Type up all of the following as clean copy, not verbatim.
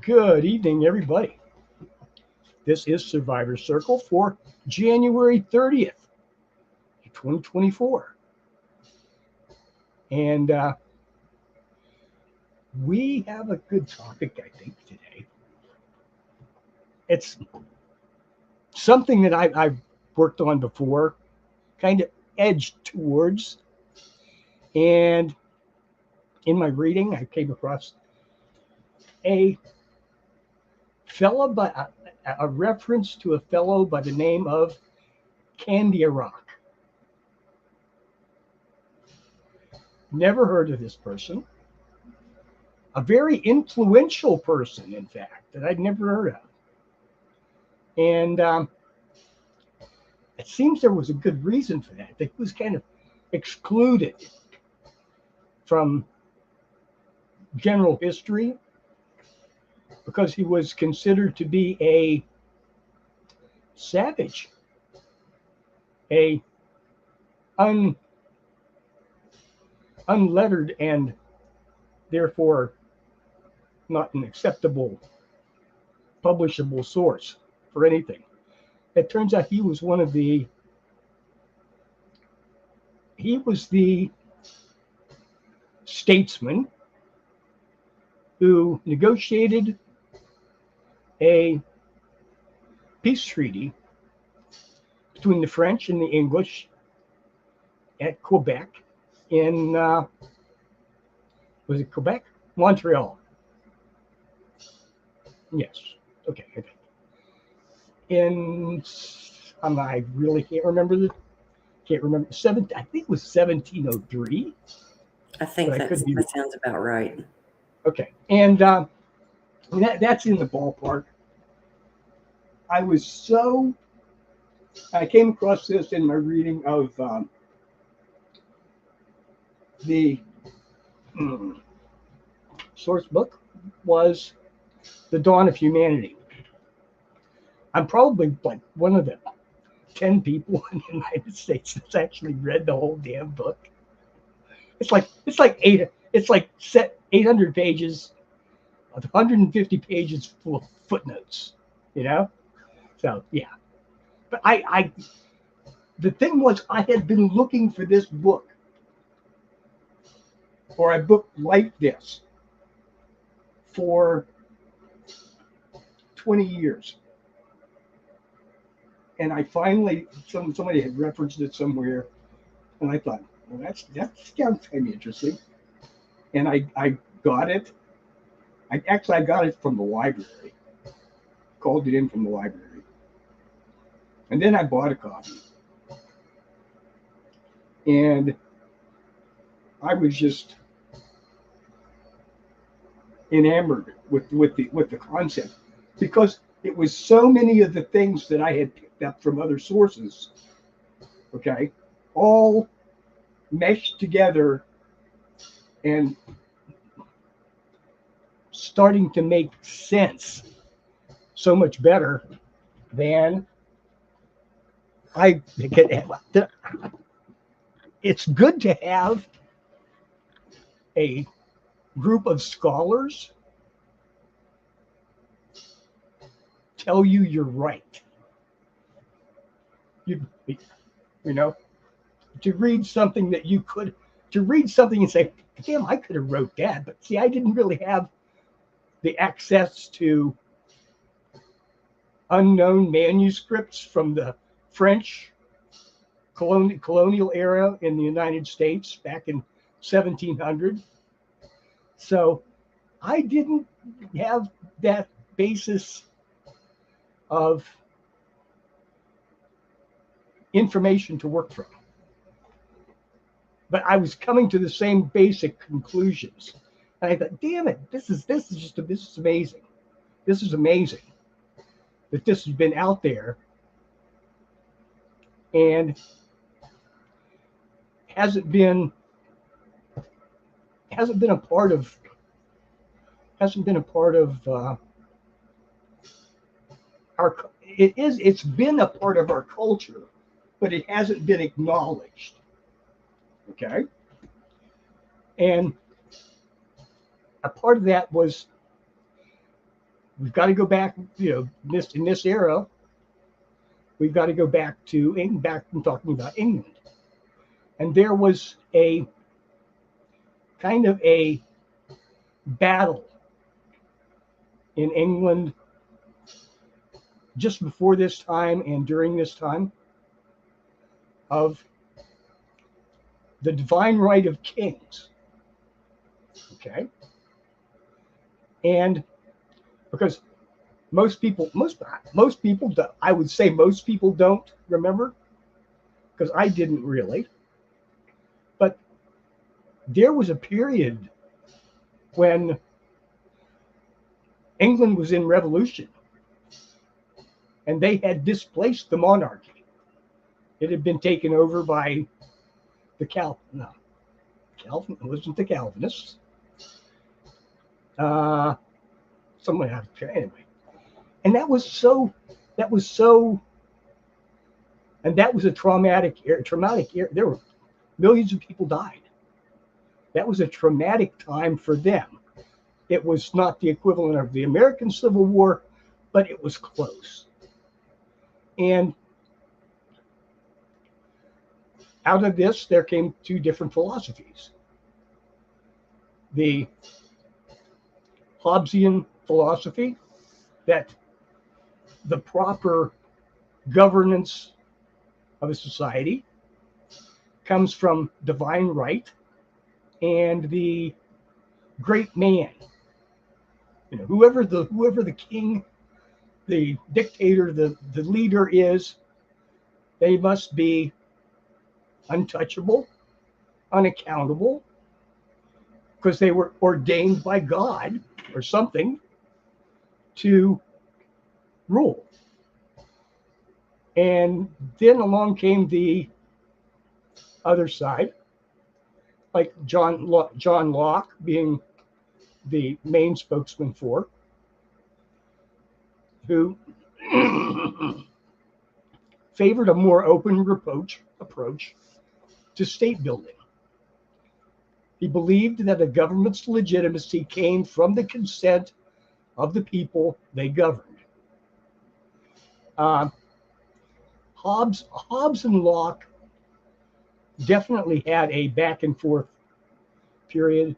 Good evening, everybody. This is Survivor Circle for January 30th, 2024. And we have a good topic, I think, today. It's something that I've worked on before, kind of edged towards. And in my reading, I came across a fellow, a reference to a fellow by the name of Kandiaronk. Never heard of this person. A very influential person, in fact, that I'd never heard of. And it seems there was a good reason for that. That he was kind of excluded from general history because he was considered to be a savage, a unlettered, and therefore not an acceptable publishable source for anything. It turns out he was the statesman who negotiated a peace treaty between the French and the English at Quebec in, was it Quebec? Montreal. Yes. Okay. I really can't remember I think it was 1703. I think that sounds about right. Okay. And that's in the ballpark. I came across this in my reading of the source book was The Dawn of Humanity. I'm probably like one of the 10 people in the United States that's actually read the whole damn book. It's like 800 pages, 150 pages full of footnotes, So yeah. But the thing was, I had been looking for this book, or a book like this, for 20 years. And I finally, somebody had referenced it somewhere, and I thought, well, that sounds kind of interesting. And I got it. I got it from the library. Called it in from the library. And then I bought a copy. And I was just enamored with the concept, because it was so many of the things that I had picked up from other sources, okay, all meshed together and starting to make sense so much better than I get. It's good to have a group of scholars tell you you're right. You know, to read something and say, damn, I could have wrote that. But see, I didn't really have the access to unknown manuscripts from the French colonial era in the United States back in 1700. So I didn't have that basis of information to work from. But I was coming to the same basic conclusions. And I thought, damn it, this is amazing. This is amazing that this has been out there and hasn't been a part of it's been a part of our culture, but it hasn't been acknowledged. Okay. And a part of that was we've got to go back, in this era, we've got to go back and talking about England. And there was a kind of a battle in England just before this time and during this time of the divine right of kings. Okay. And because most people, I would say most people don't remember, because I didn't really. But there was a period when England was in revolution and they had displaced the monarchy. It had been taken over by the Calvin. It wasn't the Calvinists. Someone had to anyway. And that was a traumatic era. There were millions of people died. That was a traumatic time for them. It was not the equivalent of the American Civil War, but it was close. And out of this, there came two different philosophies. The Hobbesian philosophy, that the proper governance of a society comes from divine right, and the great man, whoever the king, the dictator, the leader is, they must be untouchable, unaccountable, because they were ordained by God or something to rule. And then along came the other side, like John Locke being the main spokesman for, who favored a more open approach to state building. He believed that a government's legitimacy came from the consent of the people they governed. Hobbes and Locke definitely had a back and forth period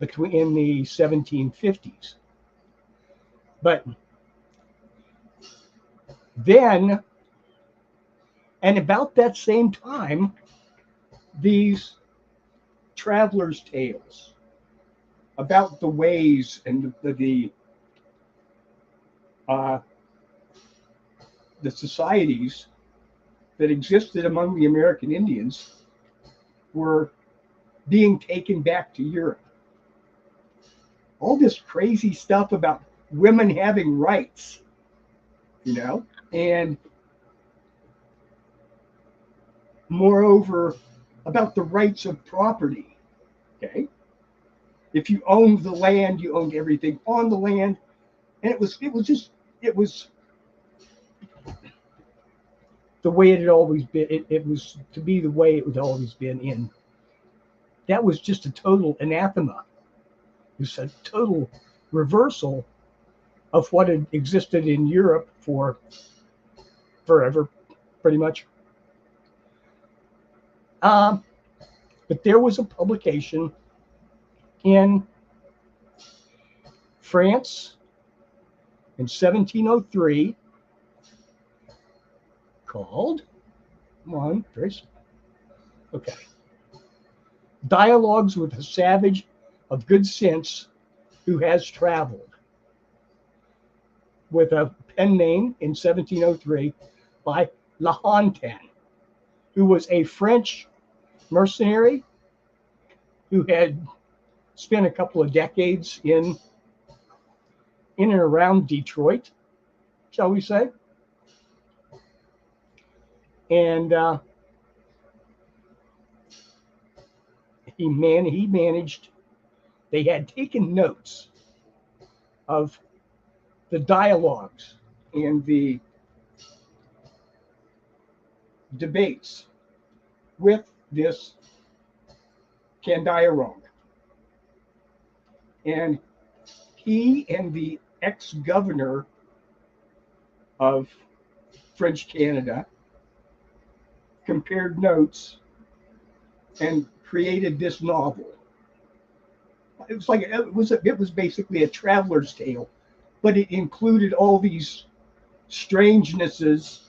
in the 1750s. But then, and about that same time, these travelers' tales about the ways and the societies that existed among the American Indians were being taken back to Europe. All this crazy stuff about women having rights, and moreover, about the rights of property. Okay. If you owned the land, you owned everything on the land. And it was the way it had always been. It was to be the way it had always been in. That was just a total anathema. It was a total reversal of what had existed in Europe for forever, pretty much. But there was a publication in France in 1703 called, Dialogues with a Savage of Good Sense Who Has Traveled, with a pen name in 1703 by La Hontan, who was a French mercenary who had spent a couple of decades in and around Detroit, shall we say. And he managed, they had taken notes of the dialogues and the debates with this Kandiaronk. And he and the ex-governor of French Canada, compared notes, and created this novel. It was basically a traveler's tale, but it included all these strangenesses,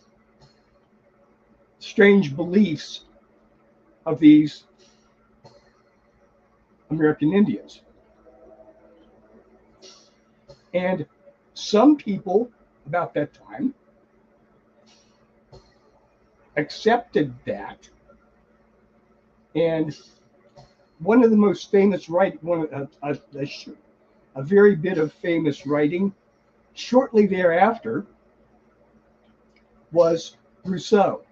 strange beliefs of these American Indians. And some people about that time accepted that. And one of the most famous a very bit of famous writing shortly thereafter was Rousseau.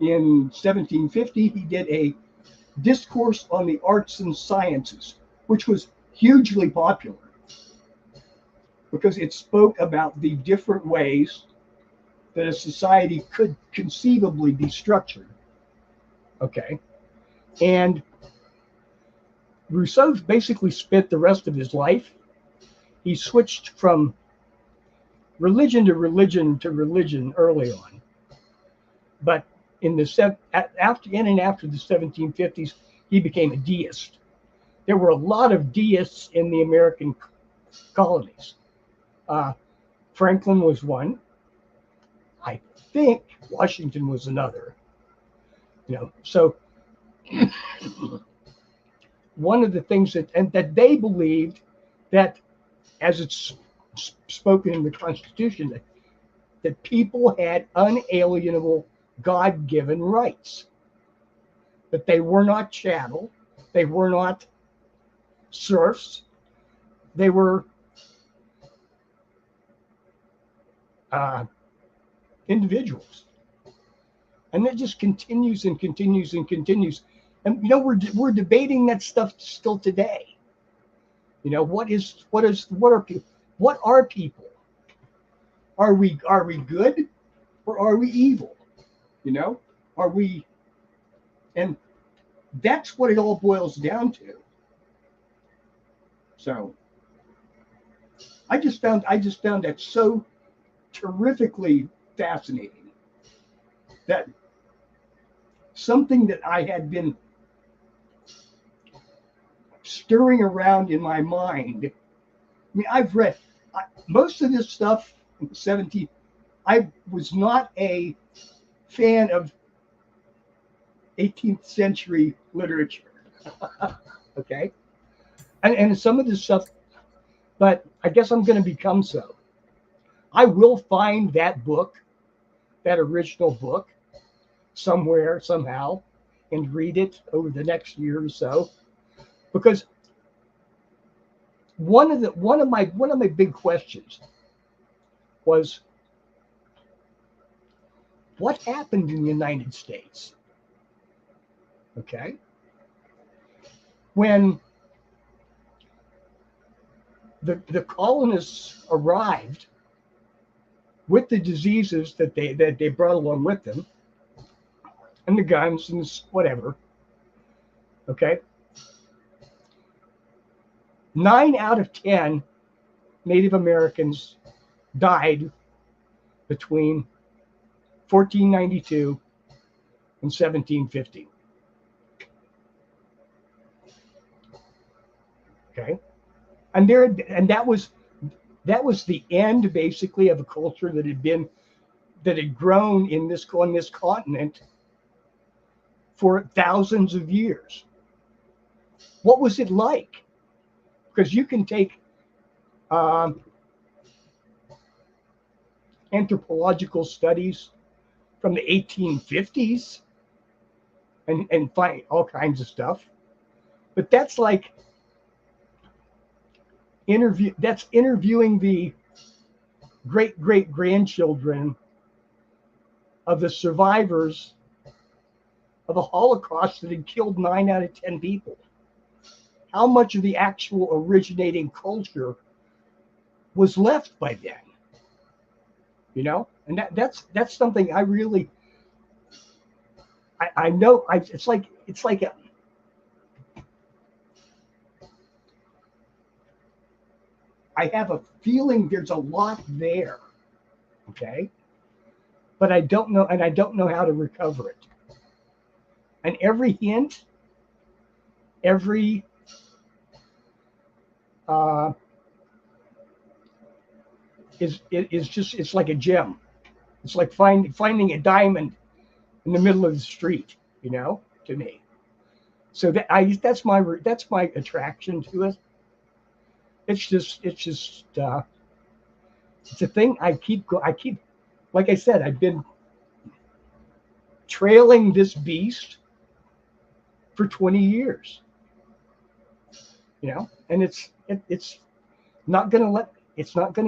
In 1750, he did a discourse on the arts and sciences, which was hugely popular because it spoke about the different ways that a society could conceivably be structured. Okay. And Rousseau basically spent the rest of his life. He switched from religion to religion early on. But in and after the 1750s, he became a deist. There were a lot of deists in the American colonies. Franklin was one. I think Washington was another. So one of the things that they believed that, as it's spoken in the Constitution, that people had unalienable God-given rights, that they were not chattel, they were not serfs, they were individuals. And that just continues and continues and continues. And we're debating that stuff still today. What are people? What are people? Are we good or are we evil? Are we? And that's what it all boils down to. So I just found that so terrifically fascinating, that something that I had been stirring around in my mind. I mean, I've read most of this stuff in the 17th. I was not a fan of 18th century literature. Okay. And some of this stuff, but I guess I'm going to become so. I will find that book, that original book, somewhere, somehow, and read it over the next year or so. Because one of my big questions was, what happened in the United States? Okay. When the colonists arrived with the diseases that they brought along with them, and the guns and whatever. Okay. 9 out of 10 Native Americans died between 1492 and 1750. Okay. And that was the end, basically, of a culture that had grown on this continent for thousands of years. What was it like? Because you can take anthropological studies from the 1850s and find all kinds of stuff, but that's like interviewing the great grandchildren of the survivors of a Holocaust that had killed 9 out of 10 people. How much of the actual originating culture was left by then? And that's something I really, I know. It's like I have a feeling there's a lot there. Okay. But I don't know, and I don't know how to recover it. And every hint, every is just, it's like a gem. It's like finding a diamond in the middle of the street, to me. So that's my attraction to it. It's a thing I keep, like I said, I've been trailing this beast for 20 years, and it's not going to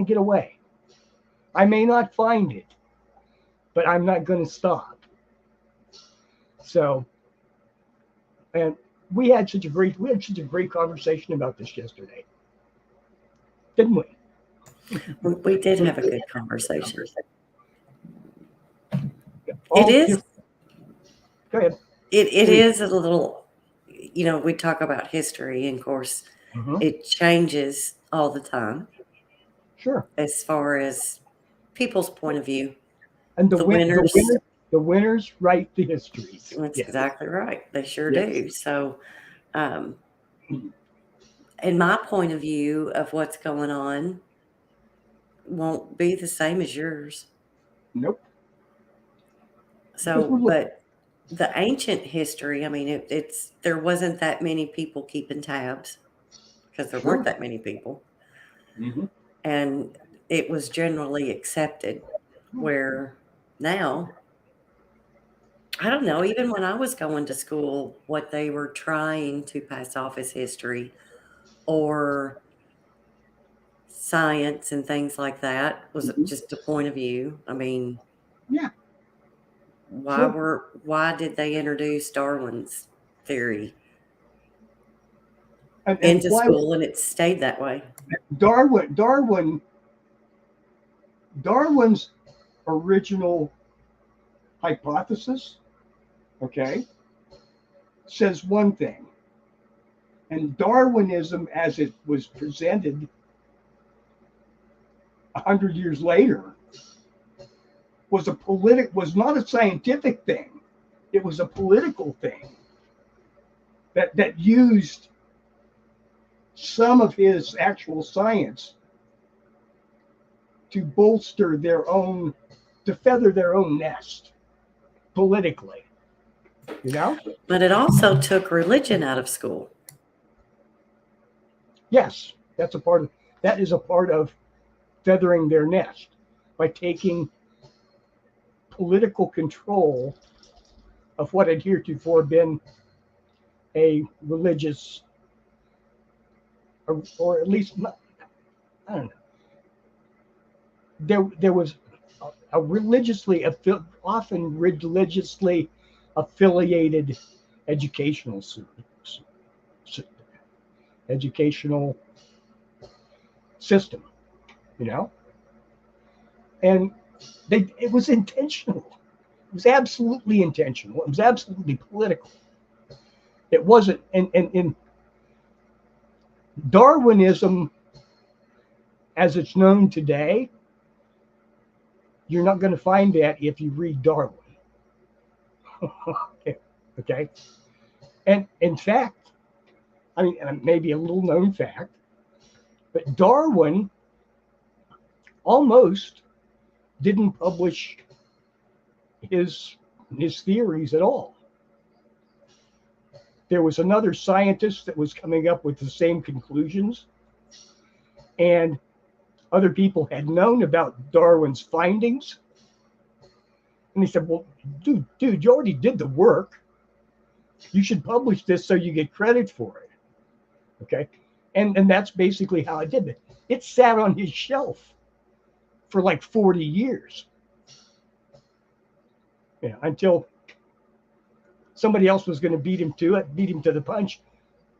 get away. I may not find it, but I'm not going to stop. So, and we had such a great conversation about this yesterday, didn't we? We did have a good conversation. All it is. Go ahead. It is a little, we talk about history, and of course, it changes all the time. Sure. As far as people's point of view, and the winners write the histories. That's exactly right. They sure do. So, in my point of view of what's going on, won't be the same as yours. Nope. So, but the ancient history, I mean, there wasn't that many people keeping tabs because there weren't that many people. And it was generally accepted, where now, I don't know, even when I was going to school, what they were trying to pass off as history or science and things like that was just a point of view. I mean, why did they introduce Darwin's theory into school, and it stayed that way? Darwin's original hypothesis, says one thing, and Darwinism, as it was presented 100 years later, was not a scientific thing. It was a political thing that used some of his actual science to bolster to feather their own nest politically, But it also took religion out of school. Yes, that is a part of feathering their nest, by taking political control of what had heretofore been a religious, or at least not, I don't know. There was a often religiously affiliated educational system, and it was intentional. It was absolutely intentional. It was absolutely political. It wasn't, and Darwinism, as it's known today, you're not going to find that if you read Darwin. Okay. And in fact, I mean, maybe a little known fact, but Darwin almost didn't publish his theories at all. There was another scientist that was coming up with the same conclusions, and other people had known about Darwin's findings. And they said, well, dude, you already did the work. You should publish this so you get credit for it. Okay. And that's basically how I did it. It sat on his shelf for like 40 years. Until somebody else was going to beat him to the punch.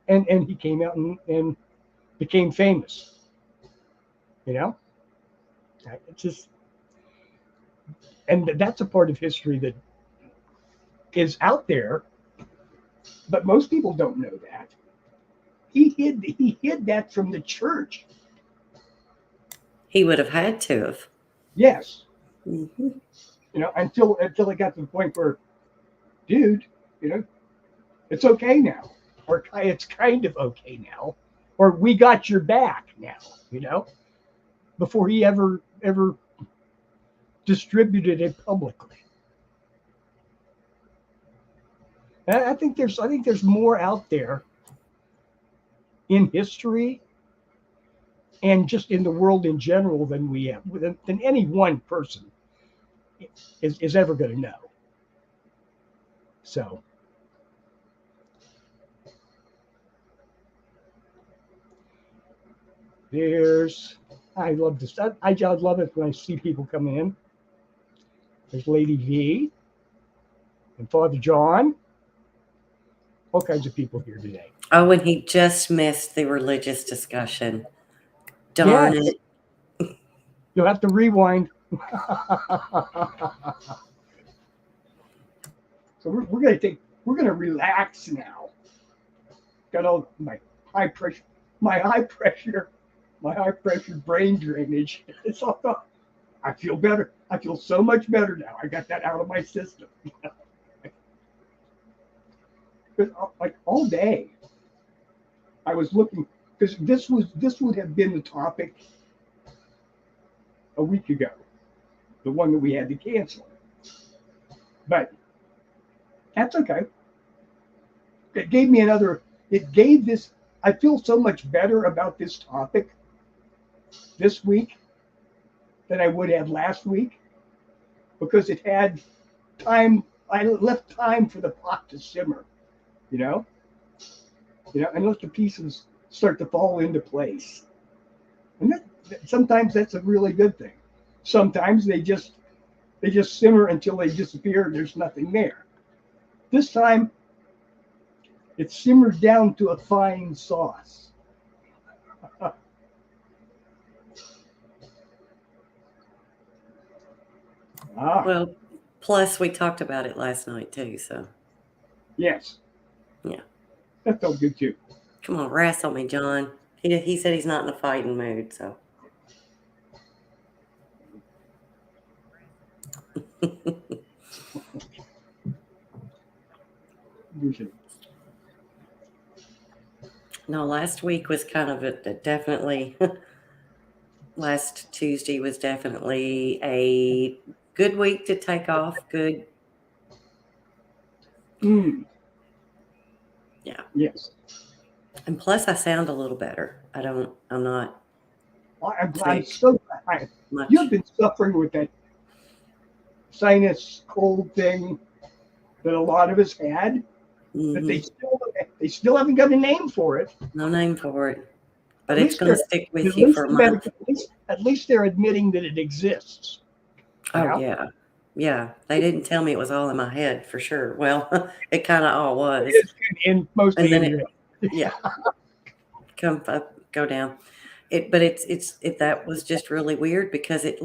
And he came out and became famous. It's just, and that's a part of history that is out there, but most people don't know that. He hid that from the church He would have had to have. Yes. Mm-hmm. Until it got to the point where, dude, it's okay now, or it's kind of okay now, or we got your back now, before he ever distributed it publicly. I think there's more out there in history and just in the world in general than we have, than any one person is ever going to know. So I love this. I just love it when I see people coming in. There's Lady V and Father John. All kinds of people here today. Oh, and he just missed the religious discussion. Darn Yes. it. You'll have to rewind. So we're gonna relax now. Got all my high pressure brain drainage. It's all gone. I feel better. I feel so much better now. I got that out of my system. Because like all day, I was looking, because this would have been the topic a week ago, the one that we had to cancel. But that's okay. It gave this, I feel so much better about this topic this week than I would have last week, because it had time. I left time for the pot to simmer, and let the pieces start to fall into place. And sometimes that's a really good thing. Sometimes they just simmer until they disappear and there's nothing there. This time, it simmered down to a fine sauce. Well, plus we talked about it last night too, so. Yes. Yeah. That felt good too. Come on, wrestle me, John. He said he's not in a fighting mood, so. No, last week was kind of definitely. Last Tuesday was definitely a good week to take off. Good. Yeah. Yes. And plus, I sound a little better. I'm not. I'm so glad. You've been suffering with that sinus cold thing that a lot of us had, but they still haven't got a name for it. No name for it, but it's going to stick with you for a month. At least they're admitting that it exists. Oh yeah. They didn't tell me it was all in my head for sure. Well, it kind of all was. It is in mostly in your head. Yeah. Come up, go down. But that was just really weird because it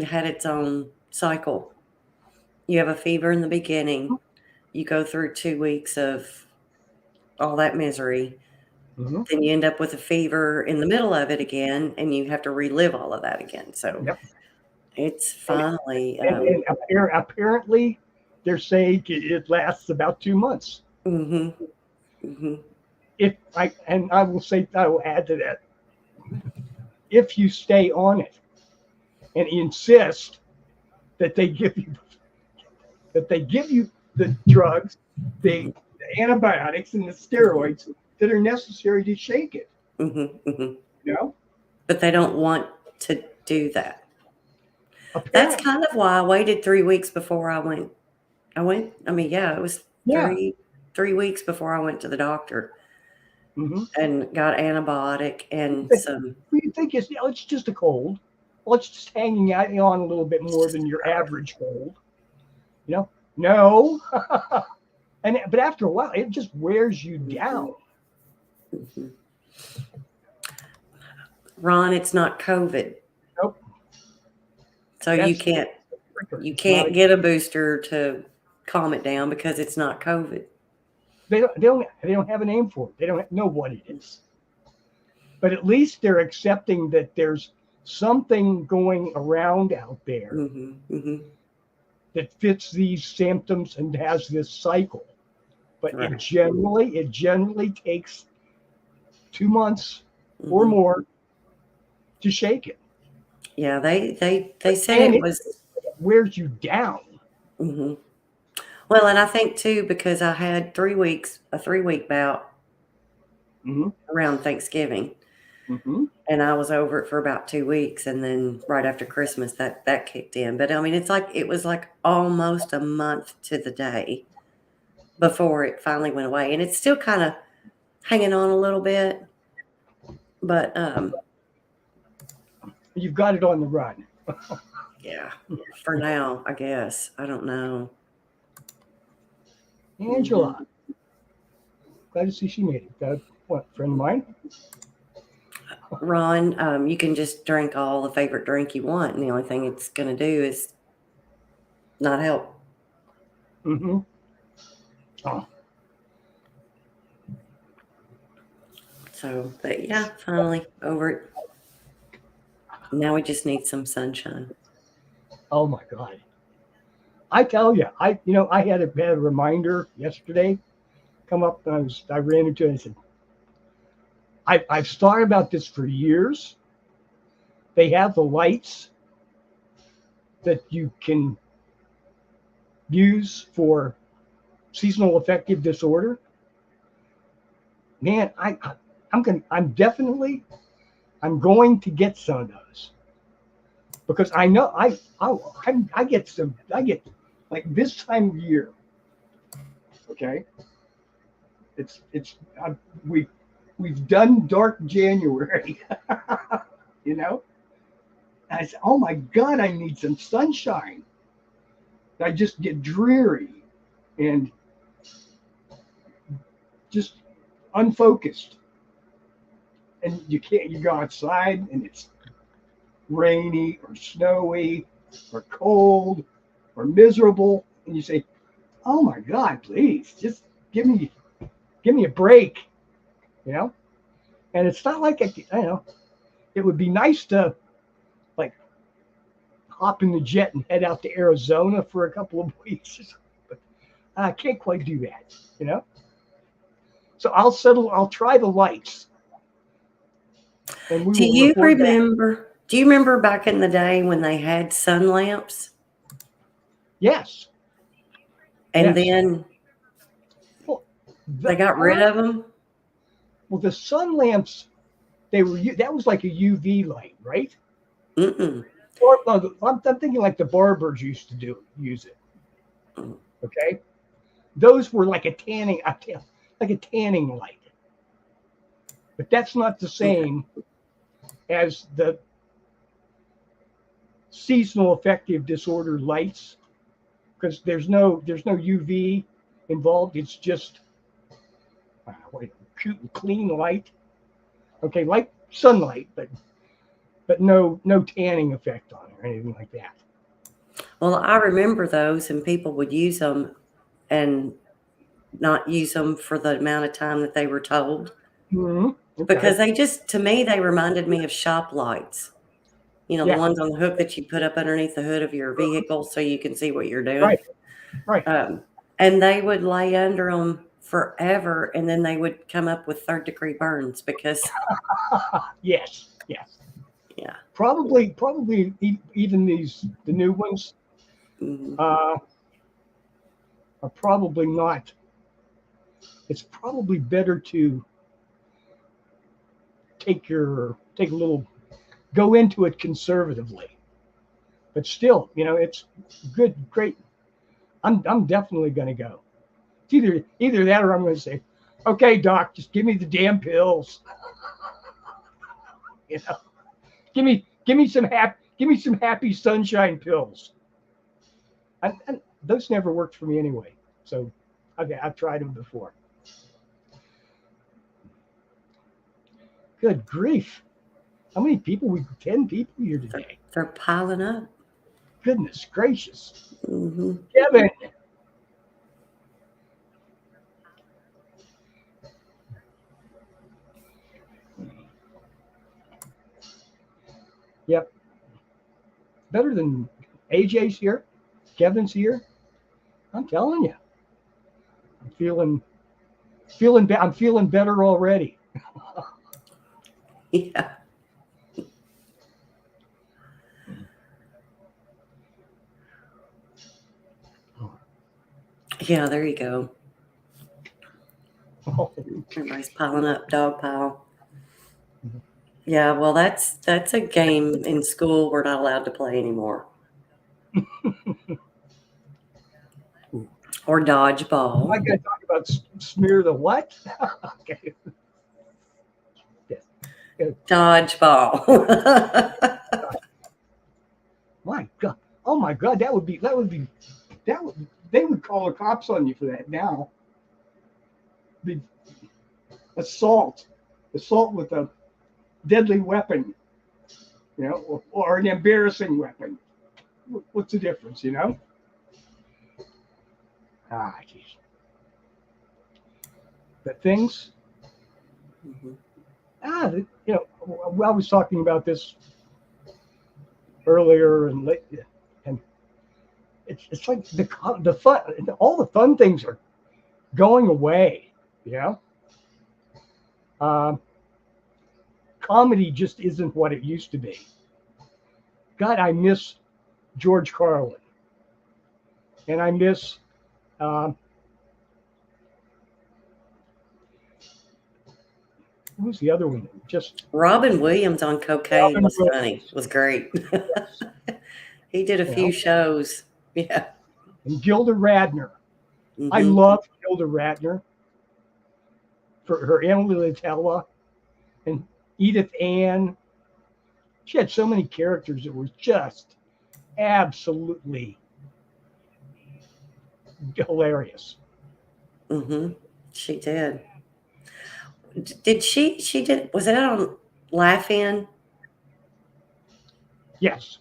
had its own cycle. You have a fever in the beginning. You go through 2 weeks of all that misery. Mm-hmm. Then you end up with a fever in the middle of it again, and you have to relive all of that again. So it's finally. And apparently, they're saying it lasts about 2 months. Mm-hmm. Mm-hmm. I will add to that. If you stay on it and insist that they give you the drugs, the antibiotics, and the steroids that are necessary to shake it. Mm-hmm, mm-hmm. But they don't want to do that. Apparently. That's kind of why I waited 3 weeks before I went. It was 3 weeks before I went to the doctor. Mm-hmm. And got antibiotic and some. You think it's just a cold? Well, it's just hanging on a little bit more than your average cold. No. But after a while, it just wears you down. Mm-hmm. Ron, it's not COVID. Nope. So you can't get a booster to calm it down because it's not COVID. They don't have a name for it. They don't know what it is. But at least they're accepting that there's something going around out there that fits these symptoms and has this cycle. But Right. it generally takes 2 months or more to shake it. Yeah, they said And it it was. wears you down. Well, and I think too, because I had 3 weeks, a 3-week bout around Thanksgiving, and I was over it for about 2 weeks, and then right after Christmas, that kicked in. But I mean, it was like almost a month to the day before it finally went away, and it's still kind of hanging on a little bit, but You've got it on the run. yeah, for now, I guess. I don't know. Angela, glad to see she made it. Got a friend of mine? Ron, you can just drink all the favorite drink you want, and the only thing it's going to do is not help. Oh. So, but yeah, finally over it. Now we just need some sunshine. Oh my God. I tell you, I had a reminder yesterday come up, and I ran into it and I said, I've thought about this for years. They have the lights that you can use for seasonal affective disorder. Man, I'm going to get some of those, because I know I get like this time of year. Okay, we've done dark January, you know. And I said, oh my God, I need some sunshine. I just get dreary and just unfocused, and you go outside and it's rainy or snowy or cold or miserable, and you say, oh my God, please just give me a break, you know. And it's not like it would be nice to like hop in the jet and head out to Arizona for a couple of weeks, but I can't quite do that, you know. So I'll try the lights, and we will report back. Do you remember back in the day when they had sun lamps? Yes. And Yes. then they got rid of them? Well, the sun lamps, that was like a UV light, right? Or I'm thinking like the barbers used to use it. Okay, those were like a tanning light, but that's not the same as the seasonal affective disorder lights, because there's no UV involved. It's just clean light. Okay, like sunlight, but no tanning effect on it or anything like that. Well, I remember those, and people would use them and not use them for the amount of time that they were told. Okay. Because to me, they reminded me of shop lights. You know, the ones on the hook that you put up underneath the hood of your vehicle so you can see what you're doing. Right. And they would lay under them forever, and then they would come up with third-degree burns because. Yes. Yeah. Probably even the new ones are probably not. It's probably better to go into it conservatively. But still, it's good, great. I'm definitely going to go. It's either that, or I'm going to say, okay, doc, just give me the damn pills. Give me some happy sunshine pills. And those never worked for me anyway. So I've tried them before. Good grief. How many people? 10 people here today. They're piling up. Goodness gracious. Kevin. Yep. Better than AJ's here. Kevin's here. I'm telling you. I'm I'm feeling better already. Yeah. Yeah, there you go. Everybody's piling up, dog pile. Yeah, well, that's a game in school we're not allowed to play anymore. Or I dodgeball. got to talk about smear the what? Okay. Yes. Dodgeball. My God. Oh my God. That would they would call the cops on you for that now. The assault with a deadly weapon, or an embarrassing weapon. What's the difference, Ah, jeez. But things, I was talking about this earlier and late, and it's like the fun, all the fun things are going away, Comedy just isn't what it used to be. God, I miss George Carlin, and I miss who's the other one? Just Robin Williams on cocaine Robin was Williams. funny. Was great. Yes. He did a few shows. Yeah. And Gilda Radner. Mm-hmm. I loved Gilda Radner for her Emily Litella and Edith Ann. She had so many characters that were just absolutely hilarious. Mm-hmm. She did. Did she did, was it on Laugh-In? Yes.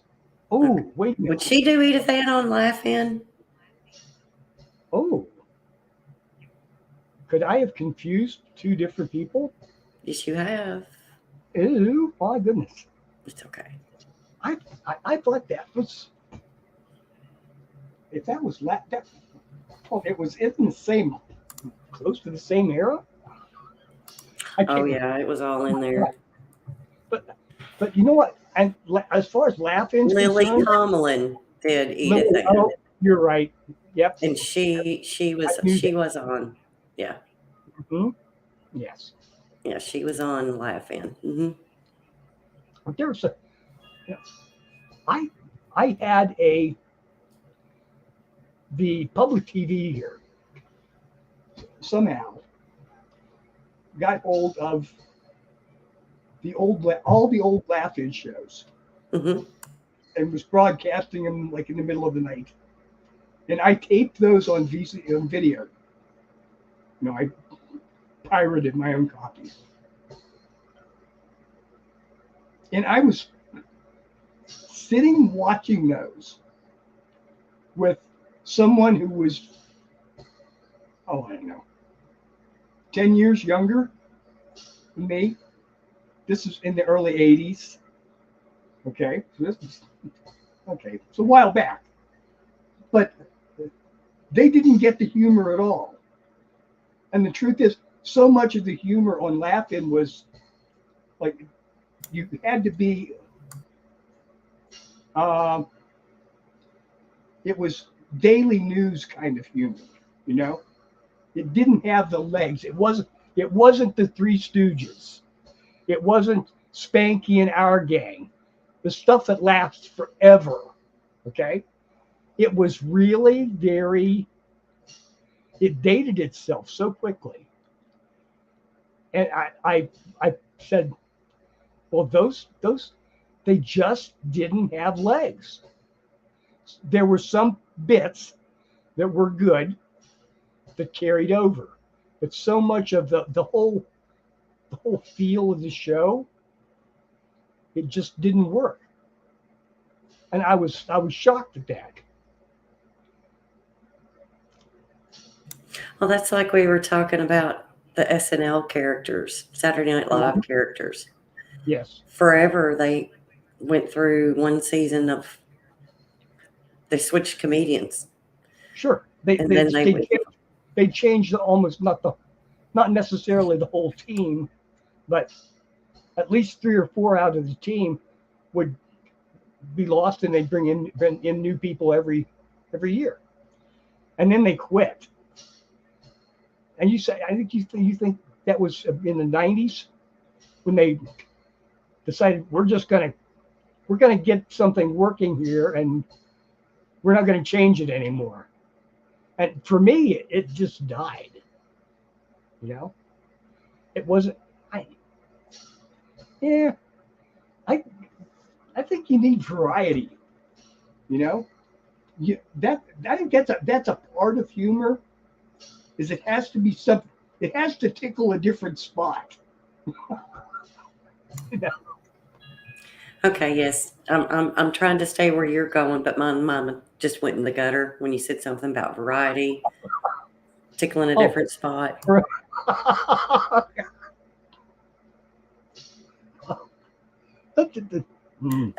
Oh, okay. Wait a minute. Would she do Edith Ann on Laugh-In? Oh. Could I have confused two different people? Yes, you have. Ew, my goodness. It's okay. I thought that was, if that was it was in the same, close to the same era. Oh yeah, it was all in there. But you know what? And as far as Laugh-In's Lily concerned, Tomlin did Edith Ann. Oh, you're right. Yep. And she was on. Yeah. Mm-hmm. Yes. Yeah, she was on Laugh-In. Mm-hmm. There's I had the public TV here somehow got hold of all the old Laugh-In shows, and was broadcasting them like in the middle of the night. And I taped those on video. I pirated my own copies. And I was sitting watching those with someone who was, I don't know, 10 years younger than me. This is in the early 80s. Okay. It's a while back. But they didn't get the humor at all. And the truth is, so much of the humor on Laugh-In was like, you had to be, it was daily news kind of humor, It didn't have the legs. It wasn't the Three Stooges. It wasn't Spanky and Our Gang. The stuff that lasts forever. Okay? It was really it dated itself so quickly. And I said, well, those they just didn't have legs. There were some bits that were good that carried over, but so much of the whole feel of the show, it just didn't work. And I was shocked at that. Well, that's like we were talking about the SNL characters, Saturday Night Live characters. Yes. Forever, they went through one season of they switched comedians. Sure, And then they changed almost not necessarily the whole team, but at least 3 or 4 out of the team would be lost, and they'd bring in new people every year, and then they quit. And you say, I think you think that was in the 90s when they decided we're gonna get something working here, and we're not going to change it anymore. And for me, it just died. You know, it wasn't. I think you need variety. You know, I think that's a part of humor. Is it has to be something. It has to tickle a different spot. You know? Okay, yes. I'm trying to stay where you're going, but my mama just went in the gutter when you said something about variety, tickling a different spot.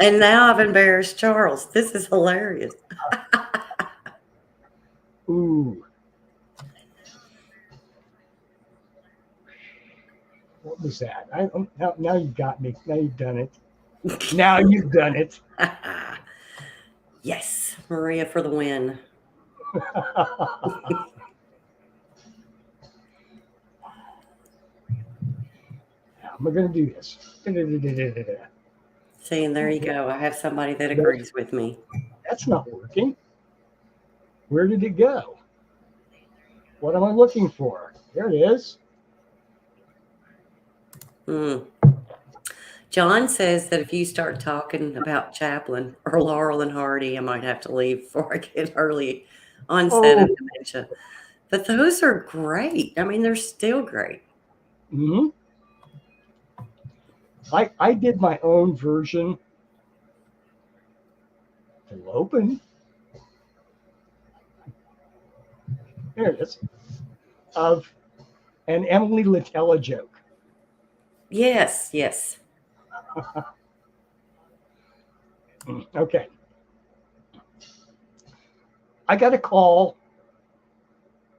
And now I've embarrassed Charles. This is hilarious. Ooh. What was that? Now you've got me. Now you've done it. Now you've done it. Yes, Maria for the win. We're going to do this. See, and there you go. I have somebody that agrees with me. That's not working. Where did it go? What am I looking for? There it is. John says that if you start talking about Chaplin or Laurel and Hardy, I might have to leave before I get early onset of dementia. But those are great. I mean, they're still great. Mm-hmm. I did my own version. It'll open. There it is. Of an Emily Latella joke. Yes, yes. Okay. I got a call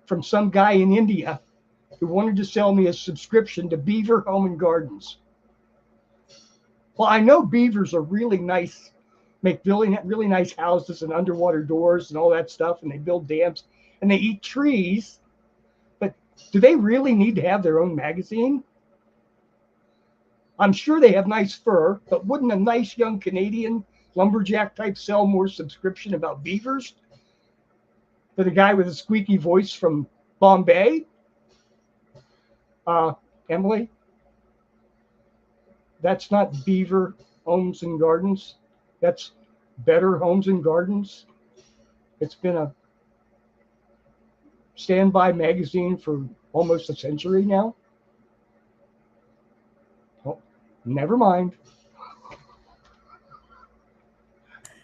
from some guy in India who wanted to sell me a subscription to Beaver Home and Gardens. Well, I know beavers are really nice, make really nice houses and underwater doors and all that stuff, and they build dams and they eat trees. But do they really need to have their own magazine? I'm sure they have nice fur, but wouldn't a nice young Canadian lumberjack type sell more subscription about beavers than a guy with a squeaky voice from Bombay? Emily, that's not Beaver Homes and Gardens. That's Better Homes and Gardens. It's been a standby magazine for almost a century now. Oh, never mind.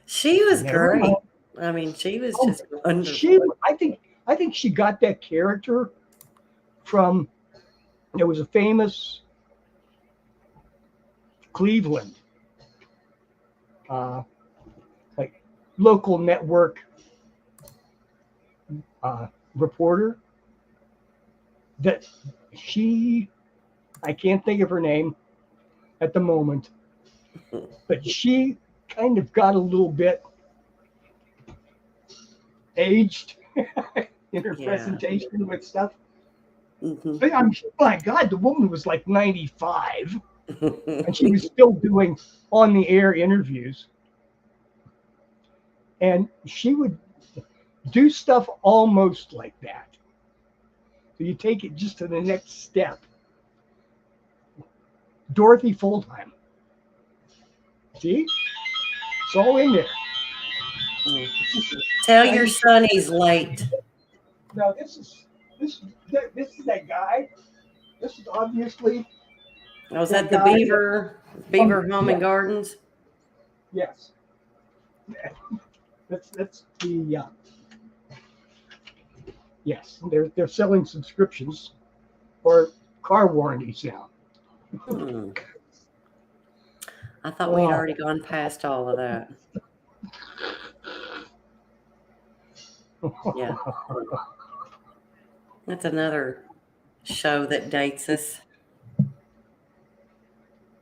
She was great. I mean, she was just wonderful. I think she got that character from, there was a famous Cleveland like local network reporter that I can't think of her name at the moment, but she kind of got a little bit aged in her presentation with stuff. Mm-hmm. But my God, the woman was like 95 and she was still doing on the air interviews. And she would do stuff almost like that. So you take it just to the next step. Dorothy Fulltime. See? It's all in there. Tell your son he's late. Now this is that guy. This is obviously. Was that the Beaver Home and Gardens? Yes. That's the yes. They're selling subscriptions or car warranties now. I thought we'd already gone past all of that. Yeah. That's another show that dates us.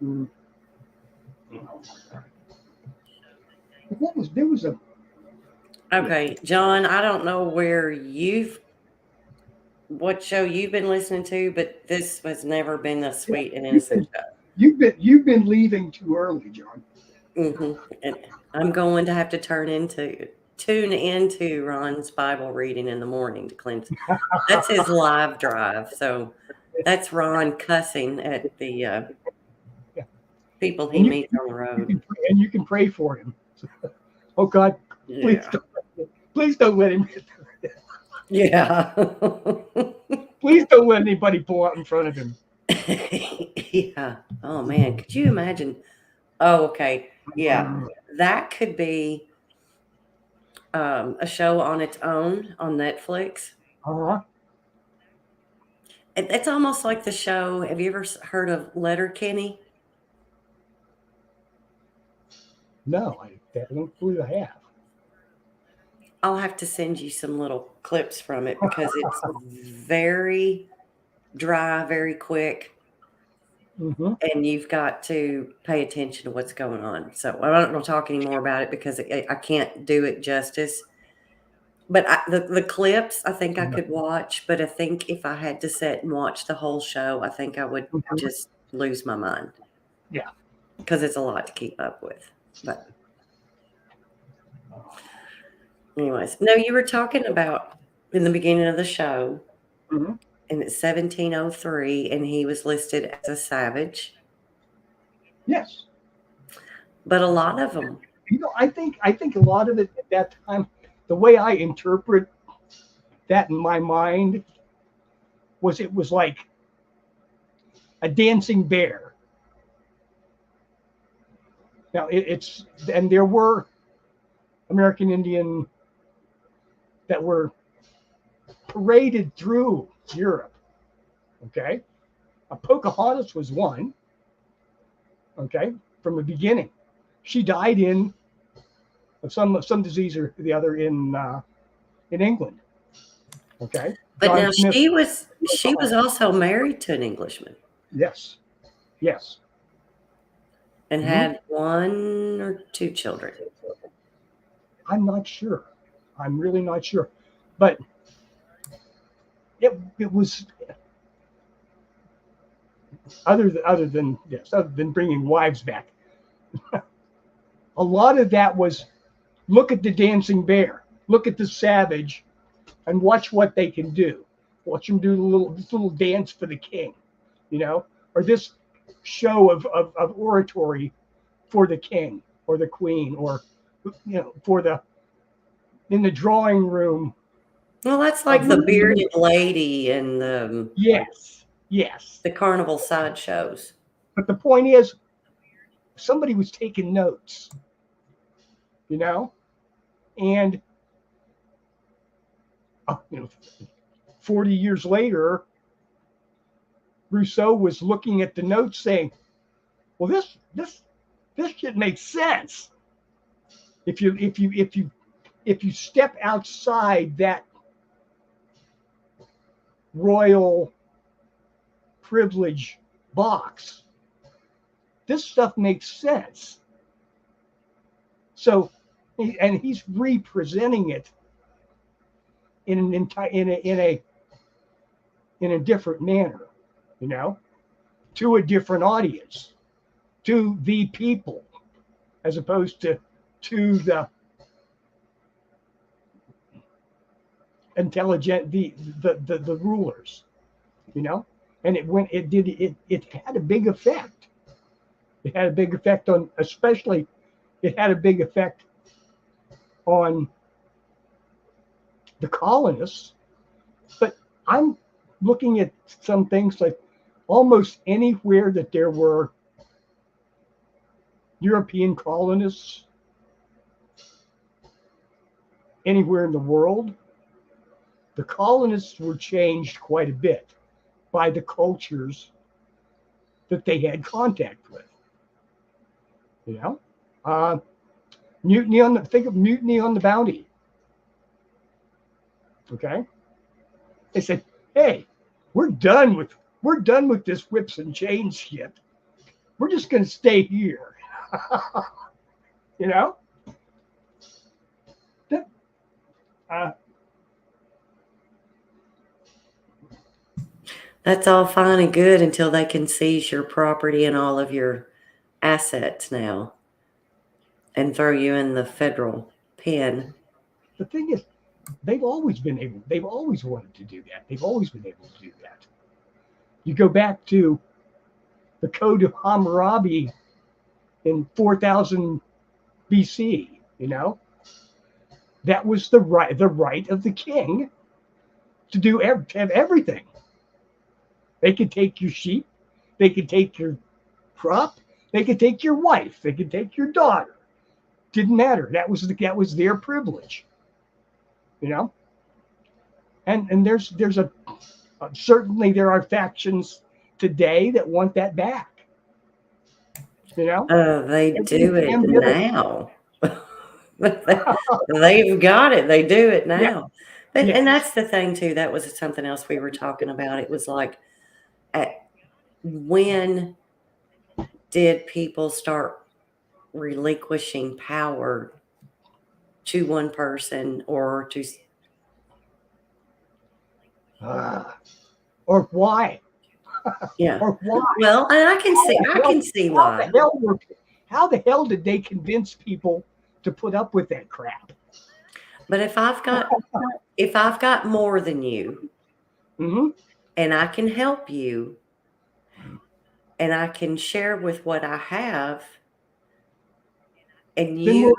There was a. Okay, John, I don't know what show you've been listening to, but this has never been a sweet and innocent show. You've been leaving too early, John. And I'm going to have to tune into Ron's Bible reading in the morning to cleanse. That's his live drive. So that's Ron cussing at the people he meets on the road. And you can pray for him. Oh God, please don't let him. Yeah. Please don't let anybody pull out in front of him. Yeah. Oh man, could you imagine? Oh, okay. Yeah, that could be a show on its own on Netflix. It's almost like the show. Have you ever heard of Letterkenny? No, I don't believe I have. I'll have to send you some little clips from it because it's very dry, very quick. And you've got to pay attention to what's going on. So I don't want to talk anymore about it because I can't do it justice. But the clips, I think I could watch. But I think if I had to sit and watch the whole show, I think I would just lose my mind. Yeah. Because it's a lot to keep up with. But anyways, no, you were talking about in the beginning of the show, and it's 1703, and he was listed as a savage. Yes. But a lot of them. I think a lot of it at that time, the way I interpret that in my mind was it was like a dancing bear. Now and there were American Indian that were paraded through Europe. Okay. Pocahontas was one. Okay. From the beginning. She died in some disease or the other in England. Okay. But John now Smith, she was also married to an Englishman. Yes. Yes. And had 1 or 2 children. I'm not sure. I'm really not sure. But it was other than bringing wives back. A lot of that was look at the dancing bear, look at the savage, and watch what they can do. Watch them do this little dance for the king, or this show of oratory for the king or the queen, or in the drawing room. Well, that's like the bearded lady and the yes, the carnival sideshows. But the point is, somebody was taking notes, and 40 years later, Rousseau was looking at the notes saying, well, this shit makes sense. If you step outside that royal privilege box, this stuff makes sense. So, and he's representing it in a different manner, to a different audience, to the people, as opposed to the intelligent, the rulers, and it had a big effect. It had a big effect on, especially, it had a big effect on the colonists. But I'm looking at some things like almost anywhere that there were European colonists, anywhere in the world, the colonists were changed quite a bit by the cultures that they had contact with. You know, mutiny on the think of mutiny on the Bounty. Okay, they said, "Hey, we're done with this whips and chains shit. We're just going to stay here." You know, that, That's all fine and good until they can seize your property and all of your assets now and throw you in the federal pen. the thing is, they've always wanted to do that. They've always been able to do that. You go back to the Code of Hammurabi in 4000 BC, you know, that was the right of the king to have everything. They could take your sheep, they could take your crop, they could take your wife, they could take your daughter. Didn't matter. That was their privilege, you know. And there's a certainly there are factions today that want that back. You know, They do it now. They've got it. They do it now. Yeah. But, Yes. And that's the thing too. That was something else we were talking about. It was like, when did people start relinquishing power to one person or to? Or why? Yeah. Or why? Well, and I can see why. How the hell did they convince people to put up with that crap? But if I've got more than you, Mm-hmm. and I can help you, and I can share with what I have, and Then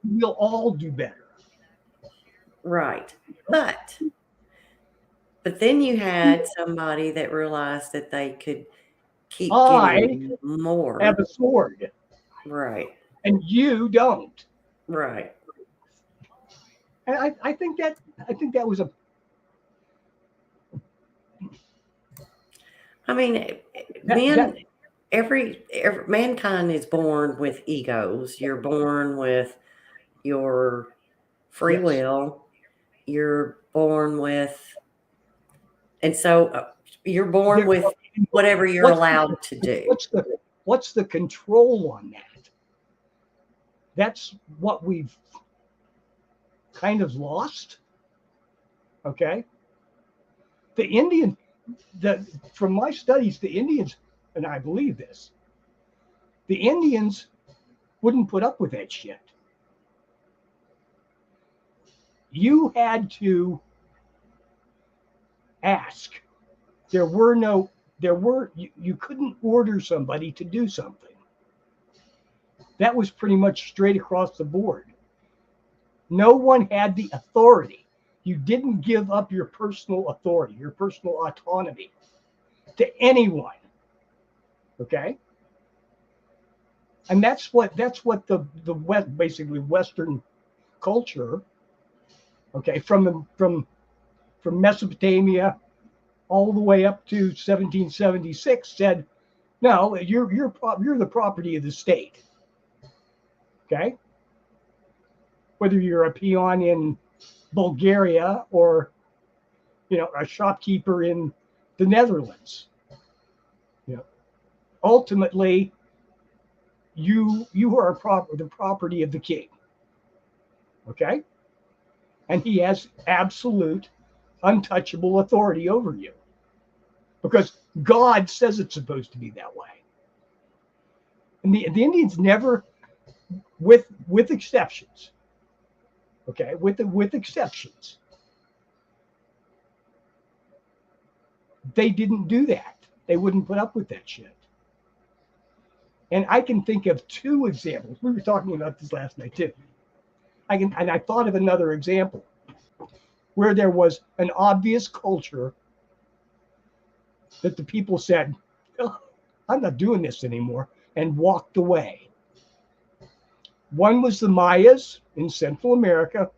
we'll all do better. Right. But then you had somebody that realized that they could keep getting more. Have a sword. Right. And you don't. Right. And I think that was a. I mean, every mankind is born with egos. You're born with your free will. You're born with, and so you're born with whatever you're allowed to do. What's the control on that? That's what we've kind of lost. Okay. From my studies, the Indians, and I believe this, the Indians wouldn't put up with that shit. You had to ask. You couldn't order somebody to do something. That was pretty much straight across the board. No one had the authority. You didn't give up your personal authority, your personal autonomy to anyone. Okay? And that's what the West, basically Western culture, okay, from Mesopotamia all the way up to 1776 said, no, you're the property of the state. Okay? Whether you're a peon in Bulgaria or, you know, a shopkeeper in the Netherlands. You know, ultimately, you are the property of the king. Okay? And he has absolute, untouchable authority over you. Because God says it's supposed to be that way. And the Indians never, with exceptions, okay, with exceptions, they didn't do that. They wouldn't put up with that shit. And I can think of two examples. We were talking about this last night too. I thought of another example where there was an obvious culture that the people said, oh, I'm not doing this anymore, and walked away. One was the Mayas in Central America.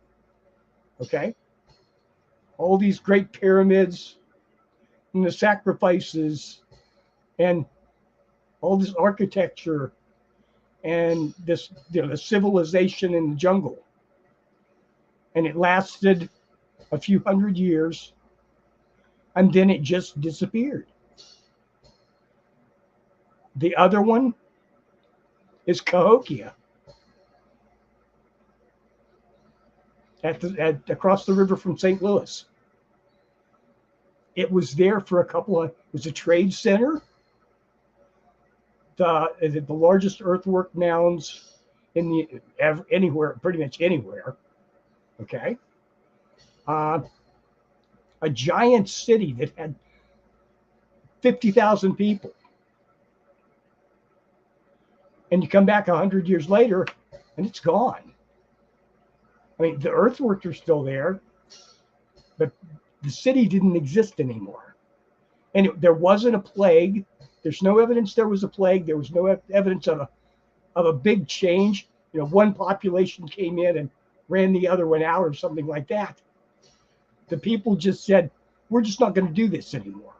Okay. All these great pyramids and the sacrifices and all this architecture and this, the civilization in the jungle. And it lasted a few hundred years, and then it just disappeared. The other one is Cahokia across the river from St. Louis. It was there for it was a trade center. The largest earthwork mounds anywhere, pretty much anywhere. Okay. A giant city that had 50,000 people. And you come back 100 years later and it's gone. I mean, the earthworks are still there, but the city didn't exist anymore. And there wasn't a plague. There's no evidence there was a plague. There was no evidence of a big change. One population came in and ran the other one out or something like that. The people just said, we're just not going to do this anymore.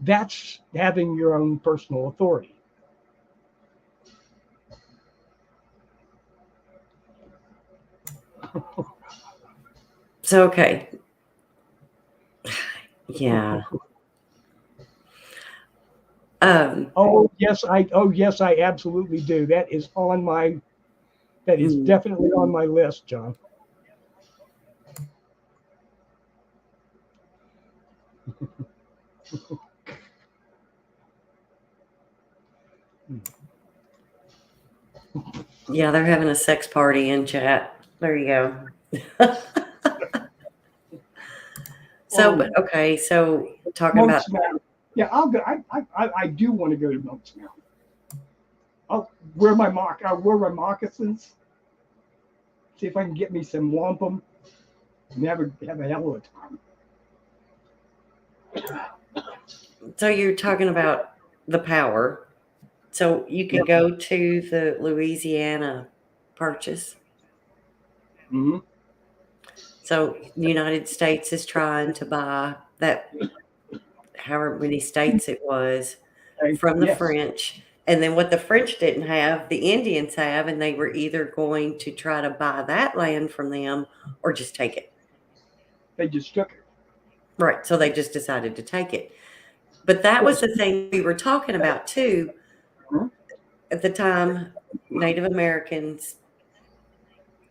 That's having your own personal authority. So, okay. Yeah. Oh yes, I absolutely do. That is definitely on my list, John. Yeah, they're having a sex party in chat. There you go. So, but okay, so talking about yeah, I'll go. I do want to go to Monks now. I'll wear my moccasins. See if I can get me some wampum and have a hell of a time. So you're talking about the power. So you can go to the Louisiana Purchase. Mm-hmm. So the United States is trying to buy that, however many states it was, from the French. And then what the French didn't have, the Indians have, and they were either going to try to buy that land from them or just take it. They just took it. Right. So they just decided to take it. But that was the thing we were talking about too. Mm-hmm. At the time, Native Americans,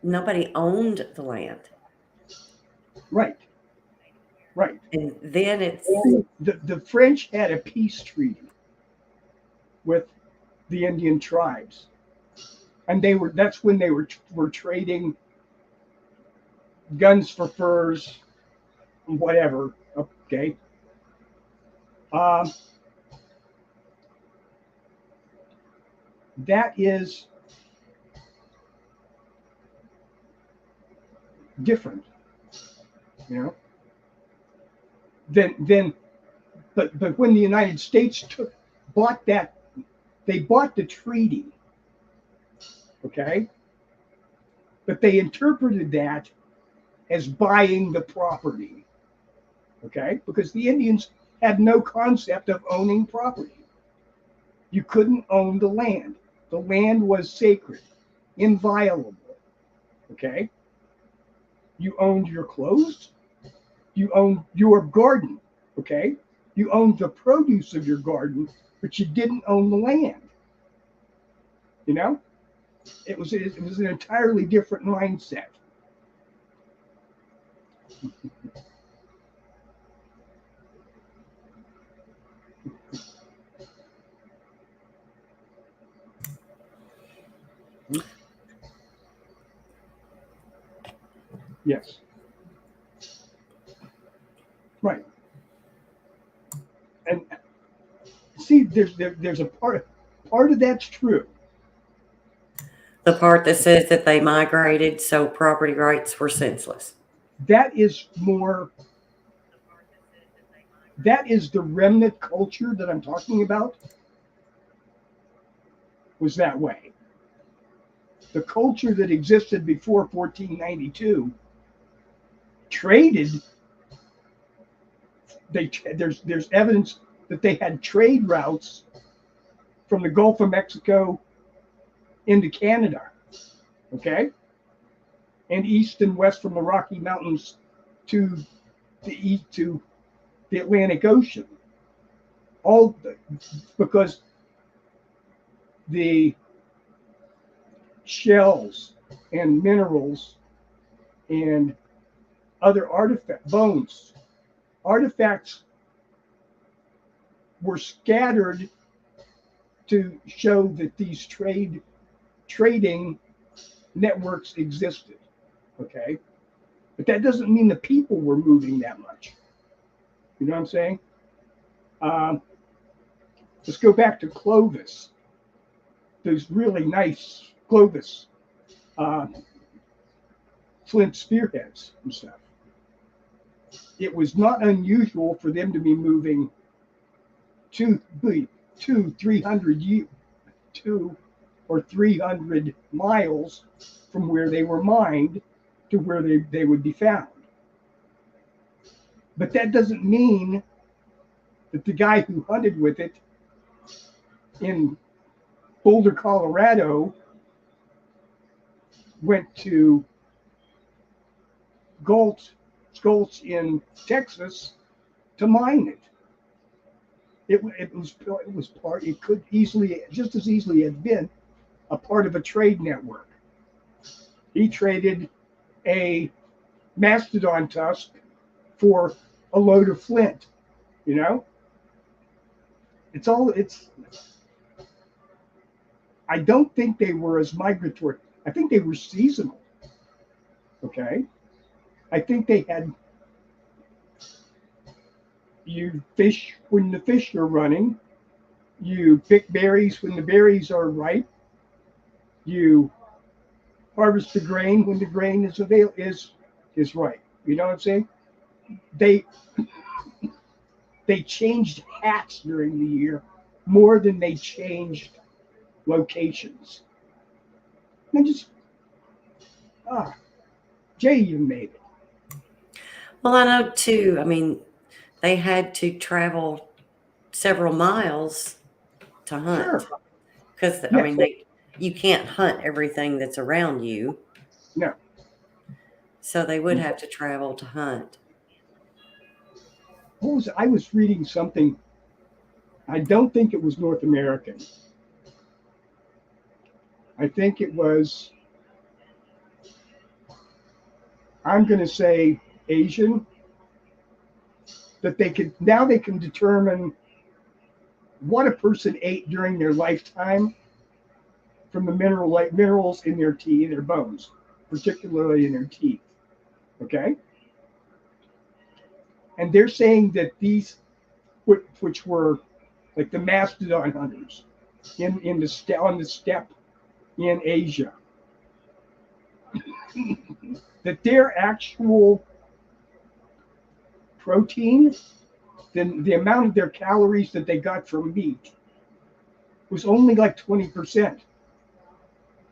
nobody owned the land. Right. And then it's the French had a peace treaty with the Indian tribes, and that's when they were trading guns for furs, whatever. Okay. That is different, but when the United States bought that, they bought the treaty, okay, but they interpreted that as buying the property, okay, because the Indians had no concept of owning property. You couldn't own the land. The land was sacred, inviolable, okay. You owned your clothes. You owned your garden, okay? You owned the produce of your garden, but you didn't own the land. It was an entirely different mindset. Yes. Right. And see, there's a part of that's true. the part that says that they migrated, so property rights were senseless. That is the remnant culture that I'm talking about. Was that way. The culture that existed before 1492 traded. There's evidence that they had trade routes from the Gulf of Mexico into Canada, okay? And east and west from the Rocky Mountains to the east to the Atlantic Ocean. All because the shells and minerals and other artifacts were scattered to show that these trading networks existed, okay? But that doesn't mean the people were moving that much. You know what I'm saying? Let's go back to Clovis. Those really nice Clovis flint spearheads and stuff. It was not unusual for them to be moving 200 or 300 miles from where they were mined to where they would be found. But that doesn't mean that the guy who hunted with it in Boulder, Colorado, went to Gulch in Texas to mine it. It could just as easily have been a part of a trade network. He traded a mastodon tusk for a load of flint, you know? I don't think they were as migratory. I think they were seasonal, okay? I think they had, you fish when the fish are running, you pick berries when the berries are ripe, you harvest the grain when the grain is ripe. You know what I'm saying? They changed hats during the year more than they changed locations. And Jay, you made it. Well, I know too. I mean, they had to travel several miles to hunt because I mean, you can't hunt everything that's around you. No. So they would have to travel to hunt. I was reading something. I don't think it was North American. I think it was, I'm going to say Asian, that they can determine what a person ate during their lifetime from the minerals in their teeth, their bones, particularly in their teeth. Okay? And they're saying that these, which were like the mastodon hunters on the steppe in Asia, that their actual protein, the amount of their calories that they got from meat was only like 20%.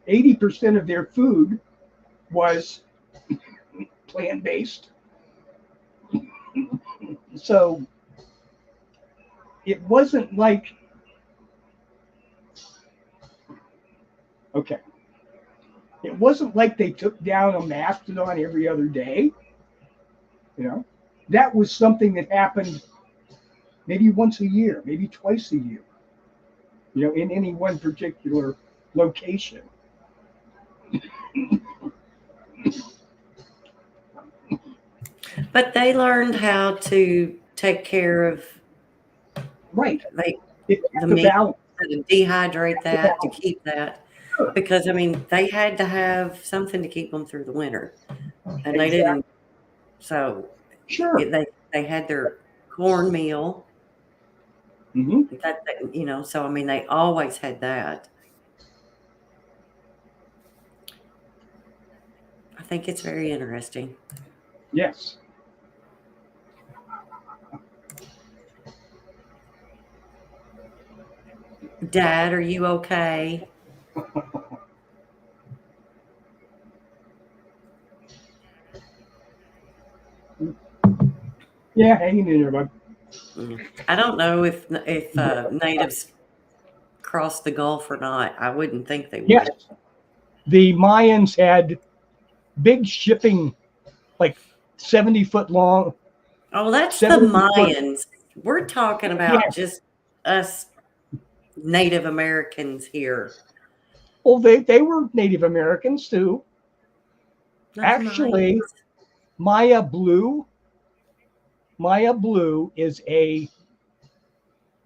80% of their food was plant-based. So it wasn't like, it wasn't like they took down a mastodon every other day. You know, that was something that happened maybe once a year, maybe twice a year, you know, in any one particular location. But they learned how to take care of the meat and dehydrate that to keep that. Because I mean, they had to have something to keep them through the winter, and they didn't. So they had their cornmeal. That you know, so I mean, they always had that. I think it's very interesting. Yes. Dad, are you okay? Yeah, hanging in there, bud. I don't know if natives crossed the Gulf or not. I wouldn't think they would. Yes. The Mayans had big shipping, like 70-foot long. Oh, that's the Mayans. We're talking about just us Native Americans here. Well, they were Native Americans too. Not Actually, Maya Blue is a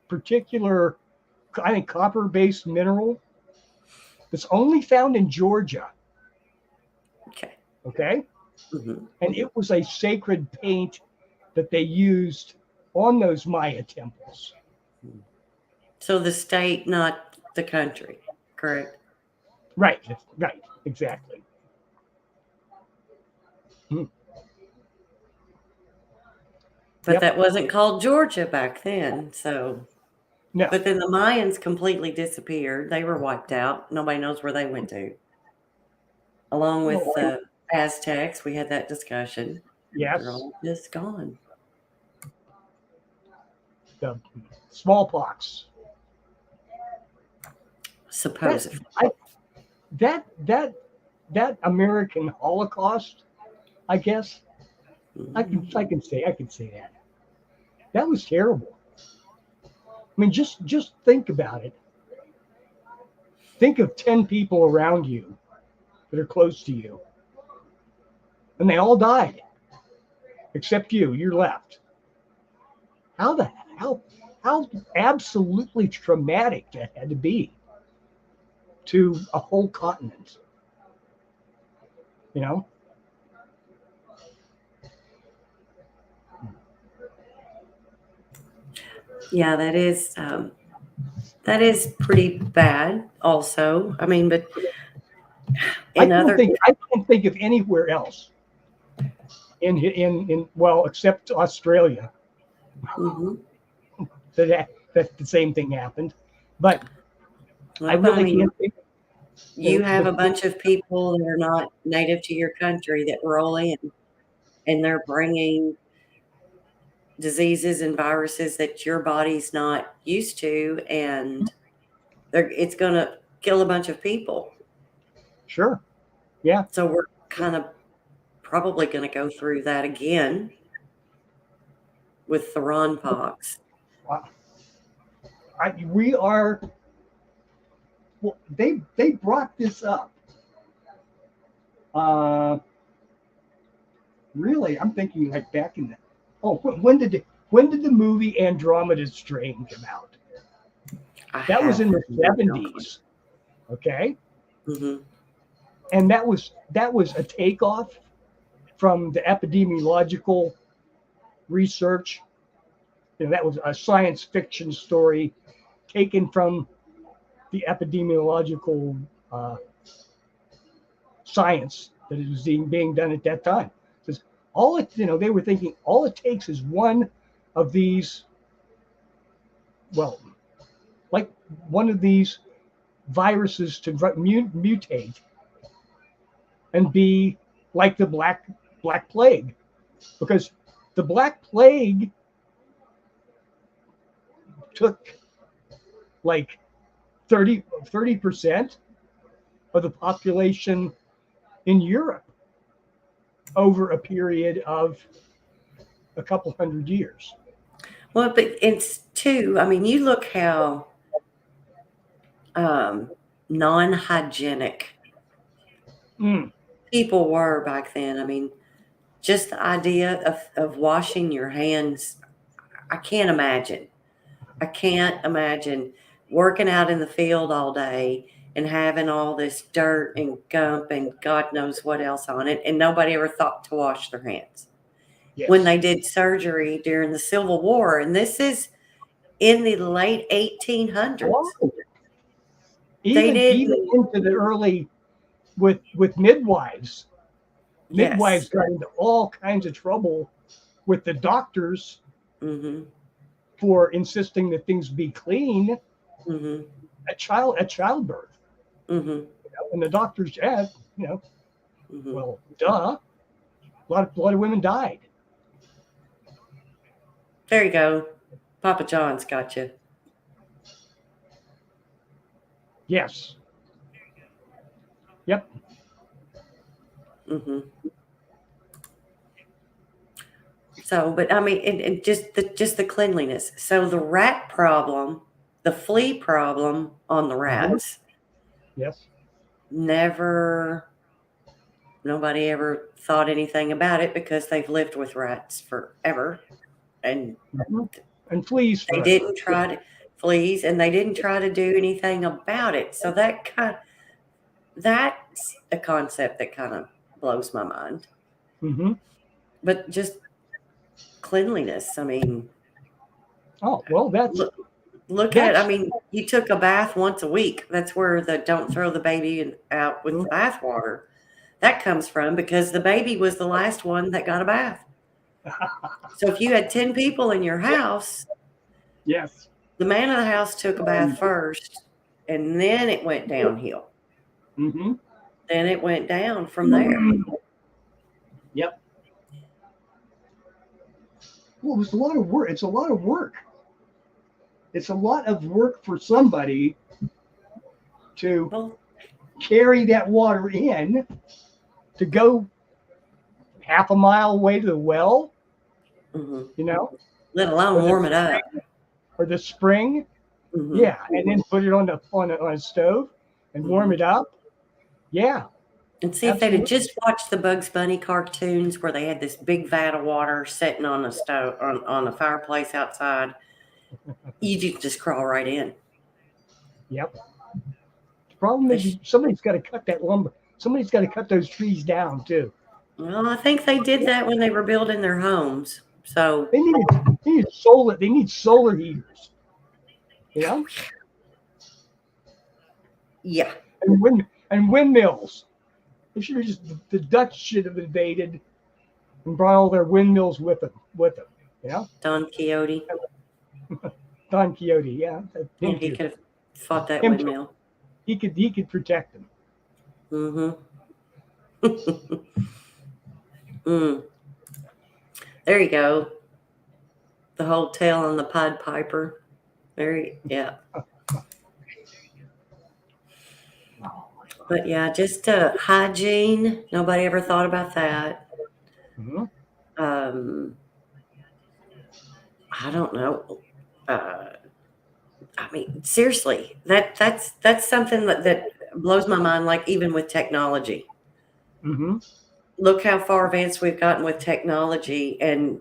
particular, I think, copper-based mineral that's only found in Georgia. Okay. Mm-hmm. And it was a sacred paint that they used on those Maya temples. So the state, not the country, correct? Right, exactly. But that wasn't called Georgia back then, so. No. But then the Mayans completely disappeared. They were wiped out. Nobody knows where they went to. Along with the Aztecs, we had that discussion. Yes. They're all just gone. The smallpox. Supposedly. That American Holocaust, I guess. I can say that. That was terrible. I mean, just think about it. Think of 10 people around you that are close to you, and they all died, except you. You're left. How absolutely traumatic that had to be to a whole continent. You know. Yeah, that is pretty bad. Also, I mean, but I can't think of anywhere else in well, except Australia, that the same thing happened. But I really can't think. You have a bunch of people that are not native to your country that roll in, and they're bringing diseases and viruses that your body's not used to, and it's going to kill a bunch of people. Sure. Yeah. So we're kind of probably going to go through that again with the Ron pox. We are. Well, they brought this up. Really, I'm thinking like back in the. Oh, when did the movie Andromeda's Strain come out? That was in the 70s. Okay. Mm-hmm. And that was a takeoff from the epidemiological research. You know, that was a science fiction story taken from the epidemiological science that was being done at that time. Because they were thinking all it takes is one of these, well, like one of these viruses to mutate and be like the Black Plague, because the Black Plague took like 30% of the population in Europe over a period of a couple hundred years. Well, but it's too, I mean, you look how non-hygienic people were back then. I mean, just the idea of washing your hands, I can't imagine. I can't imagine working out in the field all day and having all this dirt and gump and God knows what else on it, and nobody ever thought to wash their hands. Yes. When they did surgery during the Civil War, and this is in the late 1800s. Wow. Even into the early, with midwives. Yes. Midwives got into all kinds of trouble with the doctors for insisting that things be clean at childbirth. And the doctors said, well, duh. A lot of women died. There you go. Papa John's got you. Yes. Yep. Mm-hmm. So, but I mean, and just the cleanliness. So the rat problem, the flea problem on the rats, Yes. never, nobody ever thought anything about it because they've lived with rats forever, and Mhm. And fleas they forever. didn't try to fleas, and they didn't try to do anything about it. So that's a concept that kind of blows my mind. Mm-hmm. But just cleanliness. I mean, Oh well, look at, I that's mean, you took a bath once a week. That's where the don't throw the baby out with the bath water. That comes from because the baby was the last one that got a bath. So if you had 10 people in your house, yes. the man of the house took a bath first, and then it went downhill. Mm-hmm. Then it went down from there. Yep. Well, it's a lot of work. It's a lot of work. It's a lot of work for somebody to Well, carry that water in, to go half a mile away to the well, mhm. you know, Let or alone the warm it up. or the spring. Hmm. Yeah, and then put it on a stove and warm Hmm. it up. Yeah, And see if they'd have absolutely. just watched the Bugs Bunny cartoons where they had this big vat of water sitting on a stove on a fireplace outside, you just crawl right in. Yep. The problem They is sh- somebody's got to cut that lumber. Somebody's got to cut those trees down too. well, I think they did that when they were building their homes. So They need solar. They need solar heaters. You know, yeah, and windmills. They should have just the Dutch should have invaded and brought all their windmills with them. You know, Don Quixote. Don Quixote. Yeah, Yeah, him he too. could have fought that Him too. windmill. He could protect them. Mm-hmm. Mm. There you go. The whole tale on the Pied Piper. Yeah. But yeah, just hygiene. Nobody ever thought about that. Mm-hmm. Um, I don't know. Uh, I mean, seriously, that's something that blows my mind. Like even with technology, Mm-hmm. look how far advanced we've gotten with technology, and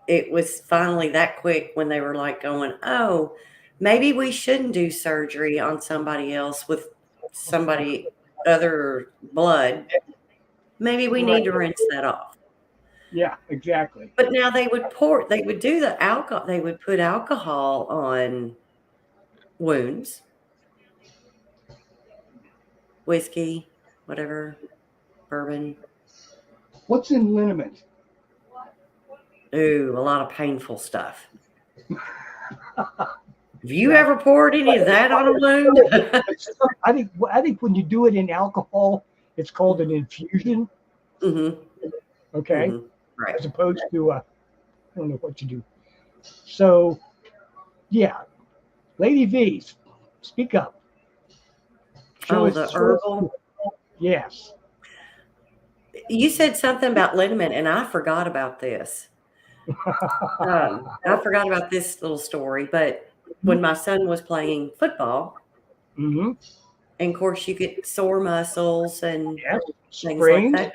it was finally that quick when they were like going, "Oh, maybe we shouldn't do surgery on somebody else with somebody other blood. Maybe we Right. need to rinse that off." Yeah. Exactly. But now they would do the alcohol, they would put alcohol on wounds, whiskey, whatever, bourbon. What's in liniment? Ooh, a lot of painful stuff. Have you Yeah. ever poured any of that on a wound? I think when you do it in alcohol, it's called an infusion. Hmm. Okay, Hmm. Right. as opposed to I don't know what you do. So yeah, Lady V, speak up. Show Oh, us. the Show us. herbal. Yes. You said something about liniment, and I forgot about this. I forgot about this little story, but when my son was playing football, Mm-hmm. and of course you get sore muscles and Yes. things like Sprains. that.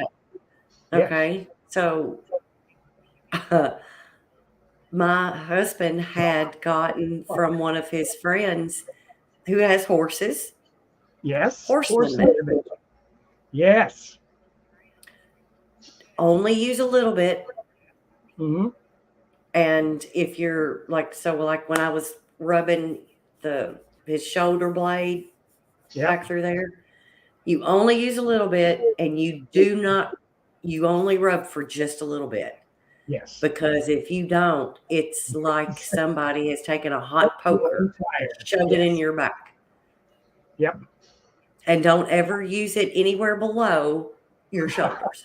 Yes. Okay. So my husband had gotten from one of his friends who has horses, Yes. horse Horse liniment. liniment. Yes. Only use a little bit. Mm-hmm. And if you're like, so like when I was rubbing his shoulder blade Yep. back through there, you only use a little bit, and you only rub for just a little bit. Yes. Because if you don't, it's like somebody has taken a hot poker and Fire. shoved it in Yes. your back. Yep. And don't ever use it anywhere below your shoulders,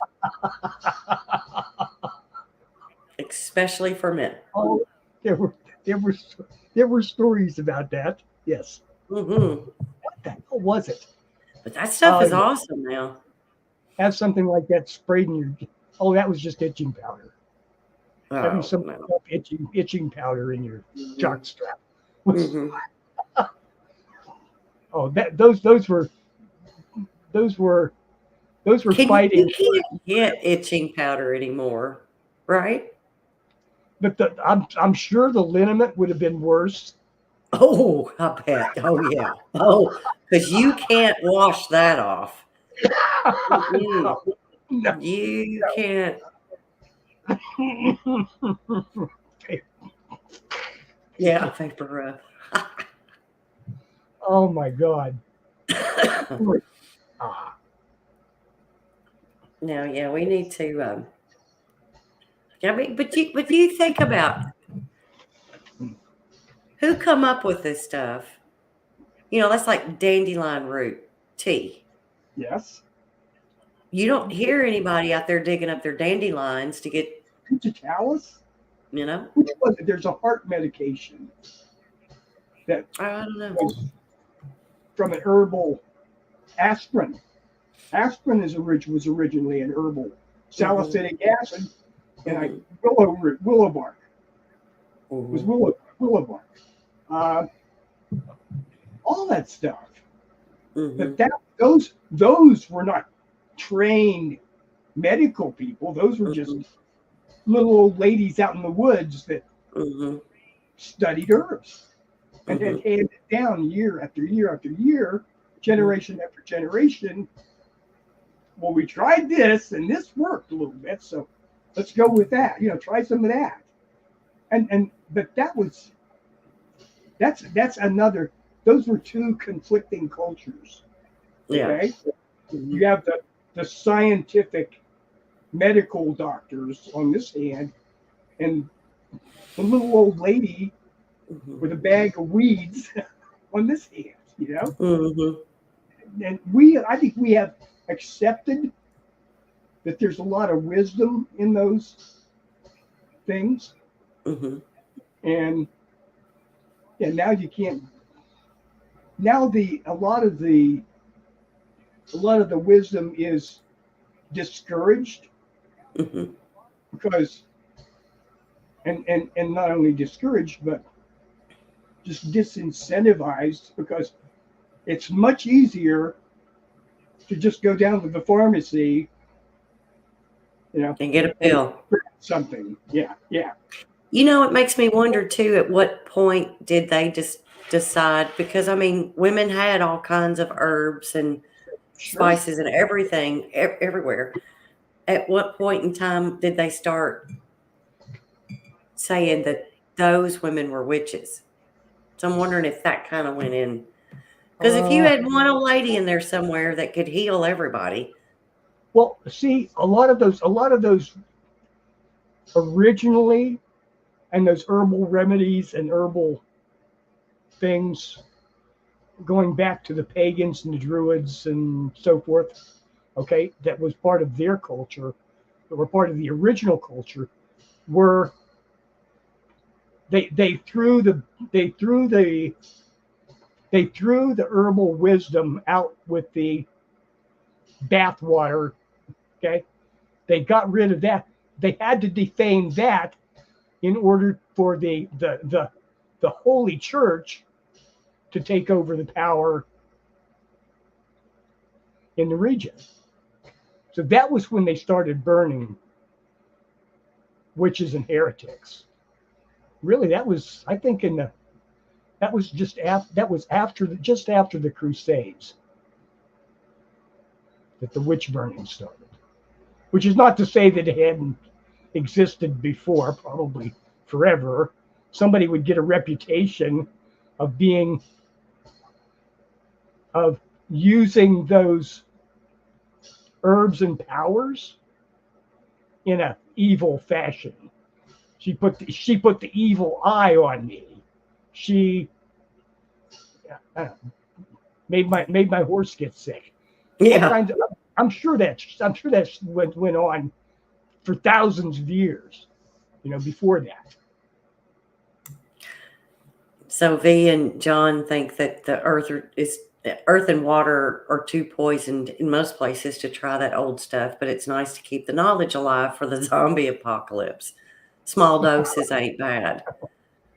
especially for men. Oh, there were there were there were stories about that. Yes. Hmm. the hell was it? But that stuff is awesome now. Have something like that sprayed in your. Oh, that was just itching powder. Having some itching powder in your jock strap. Mm-hmm. Oh, those were fighting. You can't get itching powder anymore, right? But I'm sure the liniment would have been worse. Oh, I bet. Oh, yeah. Oh, because you can't wash that off. No, You can't. Yeah, paper rough. Oh my God. No, yeah, we need to. I mean, but you think about who come up with this stuff. That's like dandelion root tea. Yes. You don't hear anybody out there digging up their dandelions to get. Digitalis? Which was it? There's a heart medication that I don't know. was from an herbal aspirin. Aspirin was originally an herbal salicylic acid, and willow bark. It was willow bark. All that stuff. But those were not trained medical people. Those were just little old ladies out in the woods that studied herbs and had handed it down year after year after year, generation after generation. Well, we tried this and this worked a little bit, so let's go with that. Try some of that. But that's another. Those were two conflicting cultures. Okay, you have the scientific medical doctors on this hand, and the little old lady with a bag of weeds on this hand. And I think we have accepted that there's a lot of wisdom in those things, and now you can't. Now a lot of the wisdom is discouraged because and not only discouraged but just disincentivized, because it's much easier to just go down to the pharmacy, and get a pill. Something. Yeah. It makes me wonder too, at what point did they just decide, because women had all kinds of herbs and spices and everything everywhere. At what point in time did they start saying that those women were witches? So I'm wondering if that kind of went in, because if you had one old lady in there somewhere that could heal everybody. Well, see, a lot of those originally, and those herbal remedies and herbal things going back to the pagans and the druids and so forth, okay, that was part of their culture, that were part of the original culture, were they threw the herbal wisdom out with the bathwater. Okay, they got rid of that. They had to defame that in order for the Holy Church to take over the power in the region. So that was when they started burning witches and heretics. Really, that was, I think, just after the Crusades that the witch burning started. Which is not to say that it hadn't existed before, probably forever. Somebody would get a reputation of using those herbs and powers in a evil fashion. She put the evil eye on me. She made my horse get sick. Yeah. I'm sure that went on for thousands of years, before that. So V and John think that the Earth is earth and water are too poisoned in most places to try that old stuff, but it's nice to keep the knowledge alive for the zombie apocalypse. Small doses ain't bad.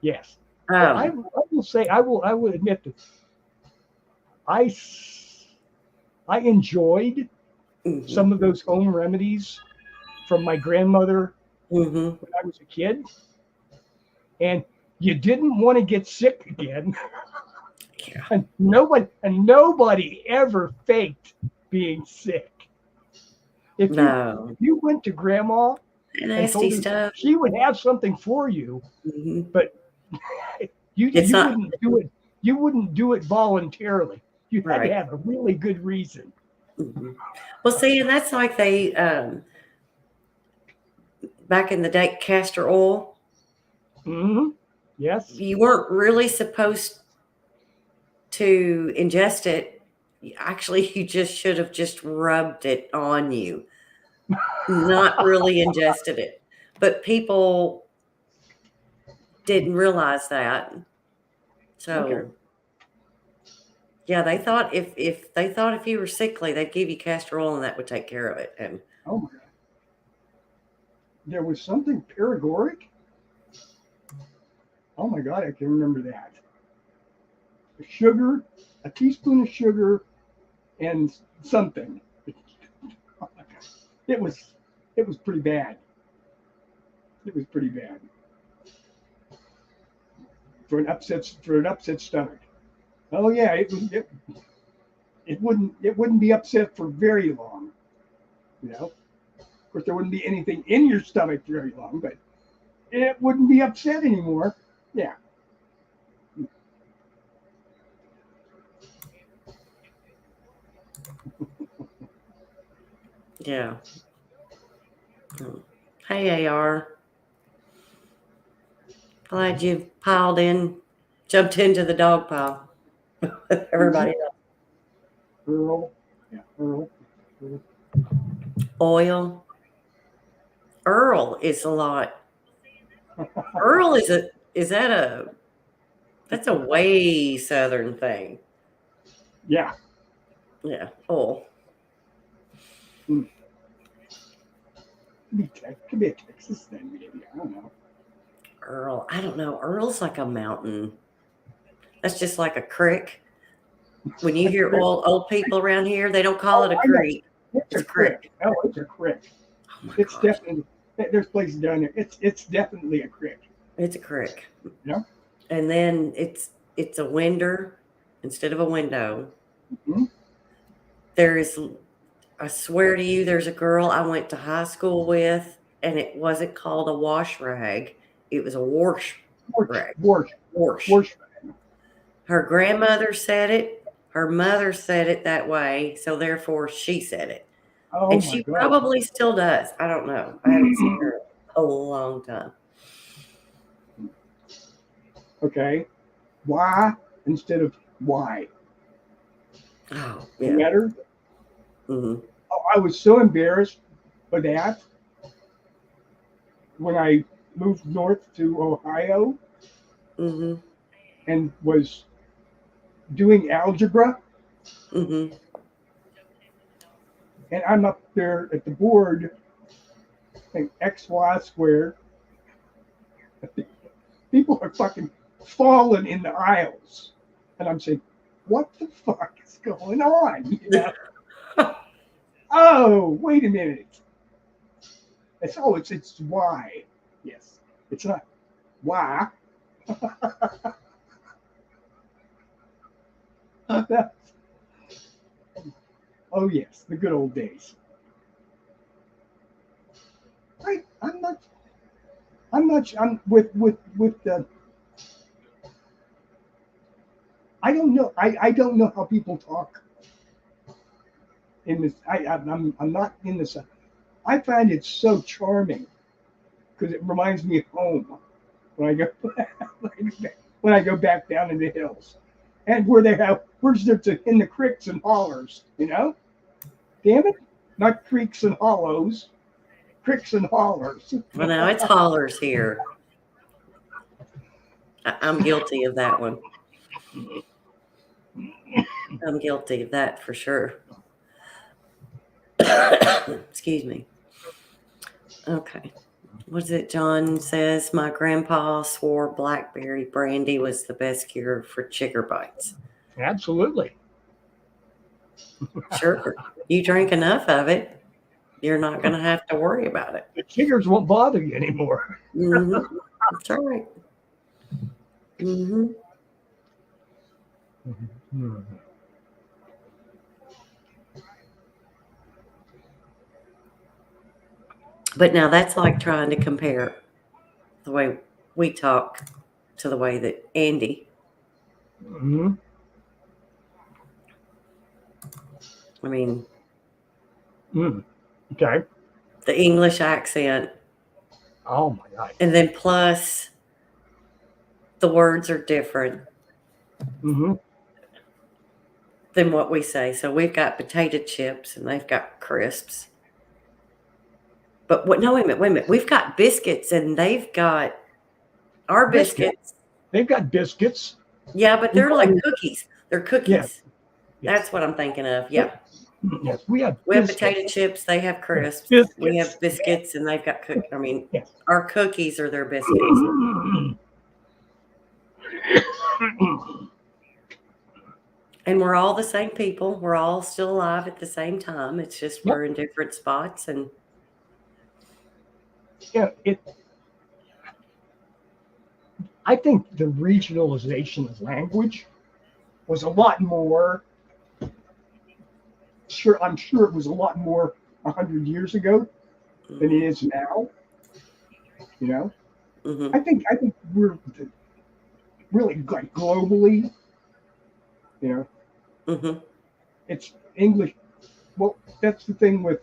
Yes. Well, I will say, I will admit that I enjoyed some of those home remedies from my grandmother when I was a kid, and you didn't want to get sick again. Yeah. And nobody ever faked being sick. If you went to grandma and told her stuff, she would have something for you, but you wouldn't do it. You wouldn't do it voluntarily. You had to have a really good reason. Well, see, and that's like they back in the day, castor oil. Yes. You weren't really supposed to ingest it. Actually, you just should have just rubbed it on you, not really ingested it. But people didn't realize that. So, yeah, they thought if you were sickly, they'd give you castor oil and that would take care of it. And oh my God, there was something paregoric. Oh my God, I can remember that. Sugar, a teaspoon of sugar, and something. It was pretty bad. It was pretty bad for an upset stomach. Oh yeah, it wouldn't be upset for very long. You know, of course there wouldn't be anything in your stomach very long, but it wouldn't be upset anymore. Yeah. yeah. Hey, AR. Glad you jumped into the dog pile with everybody else. Earl. Yeah, Earl. Oil. Earl is a lot. Earl that's a way southern thing. Yeah. Yeah. Oh. Could be a Texas thing, maybe. I don't know. Earl. I don't know. Earl's like a mountain. That's just like a creek. When you hear old people around here, they don't call it a creek. It's a creek. Oh, it's a creek. Oh it's gosh. Definitely, there's places down there. It's definitely a creek. It's a creek. Yeah. And then it's a winder instead of a window. There is, I swear to you, there's a girl I went to high school with, and it wasn't called a wash rag. It was a wash rag. Wash. Her grandmother said it. Her mother said it that way, so therefore she said it. Oh, and she probably still does. I don't know. I haven't seen her in a long time. Okay. Why instead of why? Oh, yeah. Better? Oh, I was so embarrassed by that when I moved north to Ohio and was doing algebra. And I'm up there at the board saying XY squared. People are fucking falling in the aisles. And I'm saying, what the fuck is going on? You know? Oh, wait a minute. It's why. Yes. It's not why. Oh yes, the good old days. I'm with the. I don't know. I don't know how people talk in this. I'm not in this. I find it so charming because it reminds me of home when I go back down in the hills, and where there's in the creeks and hollers, you know. Damn it, not creeks and hollows, creeks and hollers. Well, now it's hollers here. I'm guilty of that one. I'm guilty of that for sure. Excuse me. Okay. What is it? John says, my grandpa swore blackberry brandy was the best cure for chigger bites. Absolutely. Sure. You drink enough of it, you're not going to have to worry about it. The chiggers won't bother you anymore. Mm-hmm. That's right. Mm-hmm. Mm-hmm. But now that's like trying to compare the way we talk to the way that Andy. Mm-hmm. I mean, Okay. the English accent. Oh my God. And then plus the words are different Mm-hmm. than what we say. So we've got potato chips and they've got crisps. But what? No, wait a minute. We've got biscuits and they've got our biscuits. They've got biscuits. Yeah, but they're like cookies. They're cookies. Yes. That's what I'm thinking of. Yeah. Yes, we have potato chips. They have crisps. Biscuits. We have biscuits, and they've got cookies. I mean, Yes. Our cookies are their biscuits. And we're all the same people. We're all still alive at the same time. It's just we're in different spots. And yeah, I think the regionalization of language was a lot more. I'm sure it was a lot more 100 years ago than it is now. You know, mm-hmm. I think we're really like globally. You know, mm-hmm. It's English. Well, that's the thing with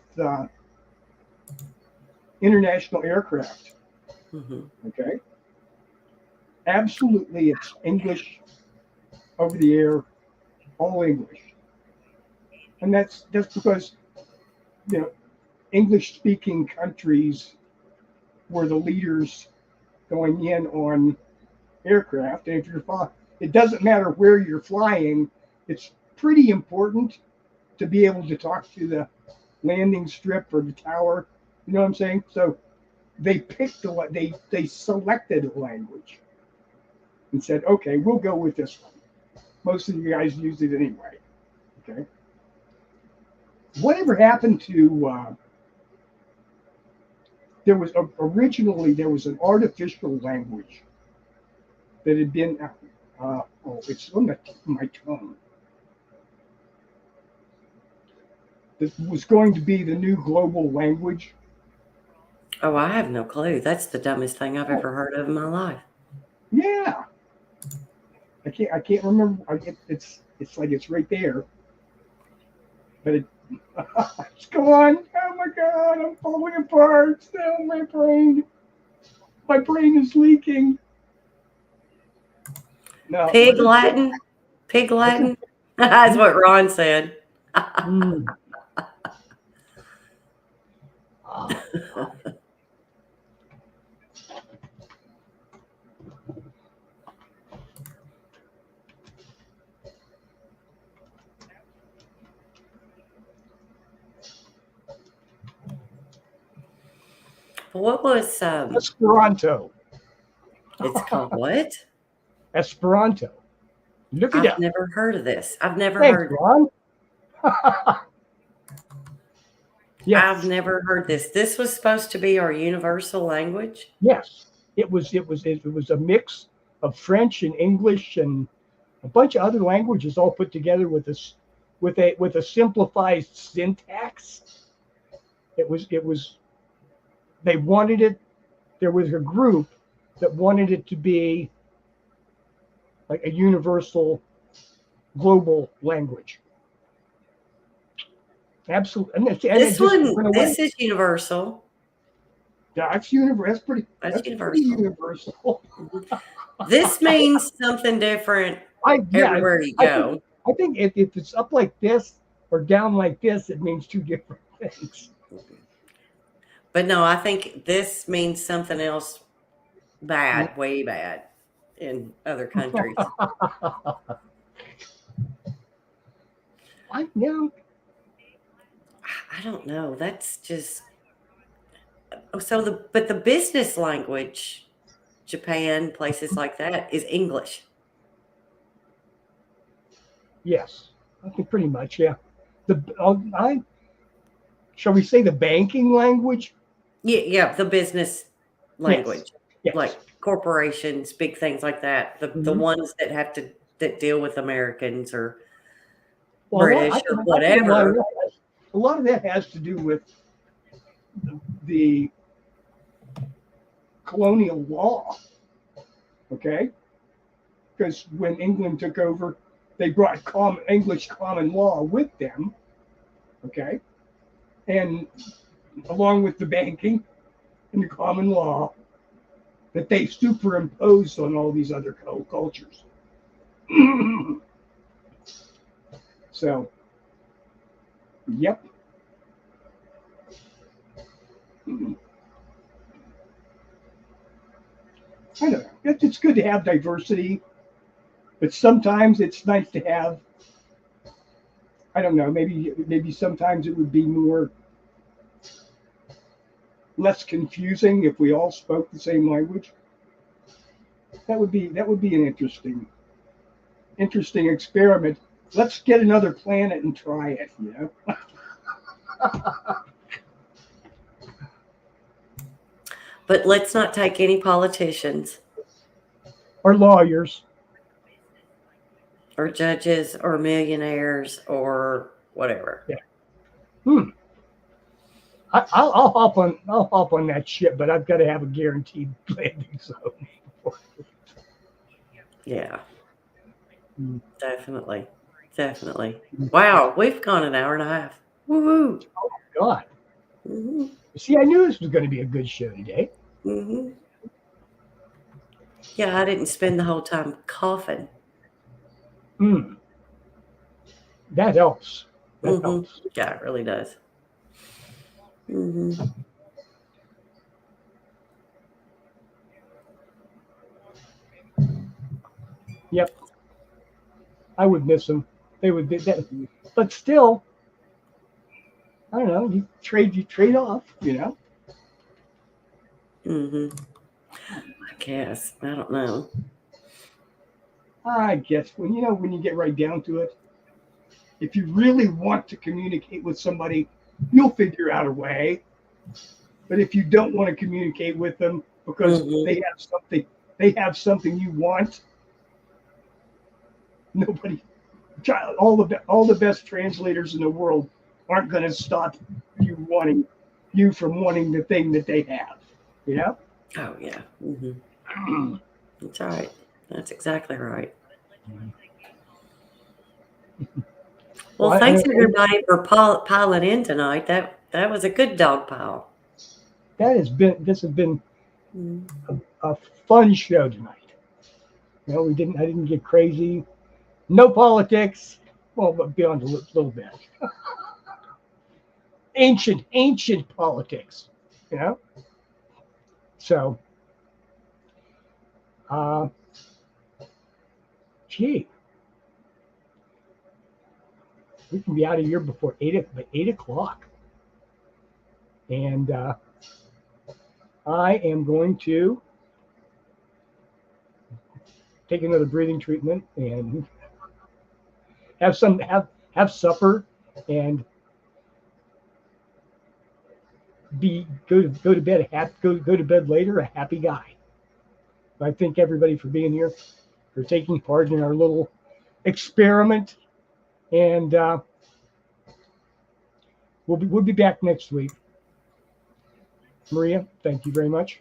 international aircraft. Mm-hmm. Okay, absolutely, it's English over the air, all English. And that's because, English-speaking countries were the leaders going in on aircraft. And if you're flying, it doesn't matter where you're flying. It's pretty important to be able to talk to the landing strip or the tower. You know what I'm saying? So they picked they selected a language and said, okay, we'll go with this one. Most of you guys use it anyway. Okay. Whatever happened to originally there was an artificial language that had been it's on the tip of my tongue. That was going to be the new global language. Oh, I have no clue. That's the dumbest thing I've ever heard of in my life. Yeah. I can't remember. It's like it's right there. But it's gone. Oh my God, I'm falling apart. Still, my brain is leaking. No, Pig Latin? Pig Latin? That's what Ron said. What was Esperanto? It's called what? Esperanto. Look it up. I've never heard of this. I've never Thanks, heard. Ron. Yes. I've never heard this. This was supposed to be our universal language. Yes, it was a mix of French and English and a bunch of other languages all put together with a simplified syntax. It was they wanted it. There was a group that wanted it to be like a universal global language. Absolutely. This is universal. That's universal. That's universal. This means something different everywhere you go. I think if it's up like this or down like this, it means two different things. But no, I think this means something else bad, way bad in other countries. I don't know. That's just but the business language, Japan, places like that, is English. Yes, I think pretty much. Yeah. I shall we say the banking language? Yeah, the business Yes. language, Yes. like corporations, big things like that. The Mm-hmm. ones that deal with Americans or Well, British or I think whatever. a lot of that has to do with the colonial law. Okay, because when England took over, they brought English common law with them. Okay, and along with the banking and the common law that they superimposed on all these other cultures. So, yep. I don't know. It's good to have diversity, but sometimes it's nice to have. I don't know. Maybe sometimes it would be less confusing if we all spoke the same language. That would be an interesting experiment. Let's get another planet and try it. You know. But let's not take any politicians Or lawyers. or judges or millionaires or whatever. Yeah. Hmm. I'll hop on that ship, but I've got to have a guaranteed landing zone. Yeah, Hmm. definitely. Definitely. Wow, we've gone an hour and a half. Woohoo. God. hmm See, I knew this was going to be a good show today. hmm Yeah, I didn't spend the whole time coughing. Hmm. That helps. That hmm helps. Yeah, it really does. hmm Yep. I would miss them. They would be that, but still, I don't know. You trade off. You know. hmm I guess. I don't know. I guess when you get right down to it, if you really want to communicate with somebody, you'll figure out a way. But if you don't want to communicate with them because hmm they have something you want, nobody, all the best translators in the world aren't going to stop you from wanting the thing that they have. You know. Oh, yeah. That's right. That's exactly right. Well, Well, thanks everybody for piling in tonight. That was a good dog pile. this has been Mm-hmm. a fun show tonight. You know, I didn't get crazy. No politics. Well, but beyond a little bit. Ancient politics. You know. So, uh, gee, we can be out of here before 8 o'clock. And I am going to take another breathing treatment and have supper and go to bed go to bed later a happy guy. I thank everybody for being here, for taking part in our little experiment, and we'll be back next week. Maria, thank you very much.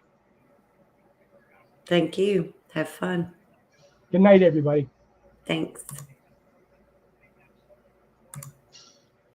Thank you. Have fun. Good night, everybody. Thanks.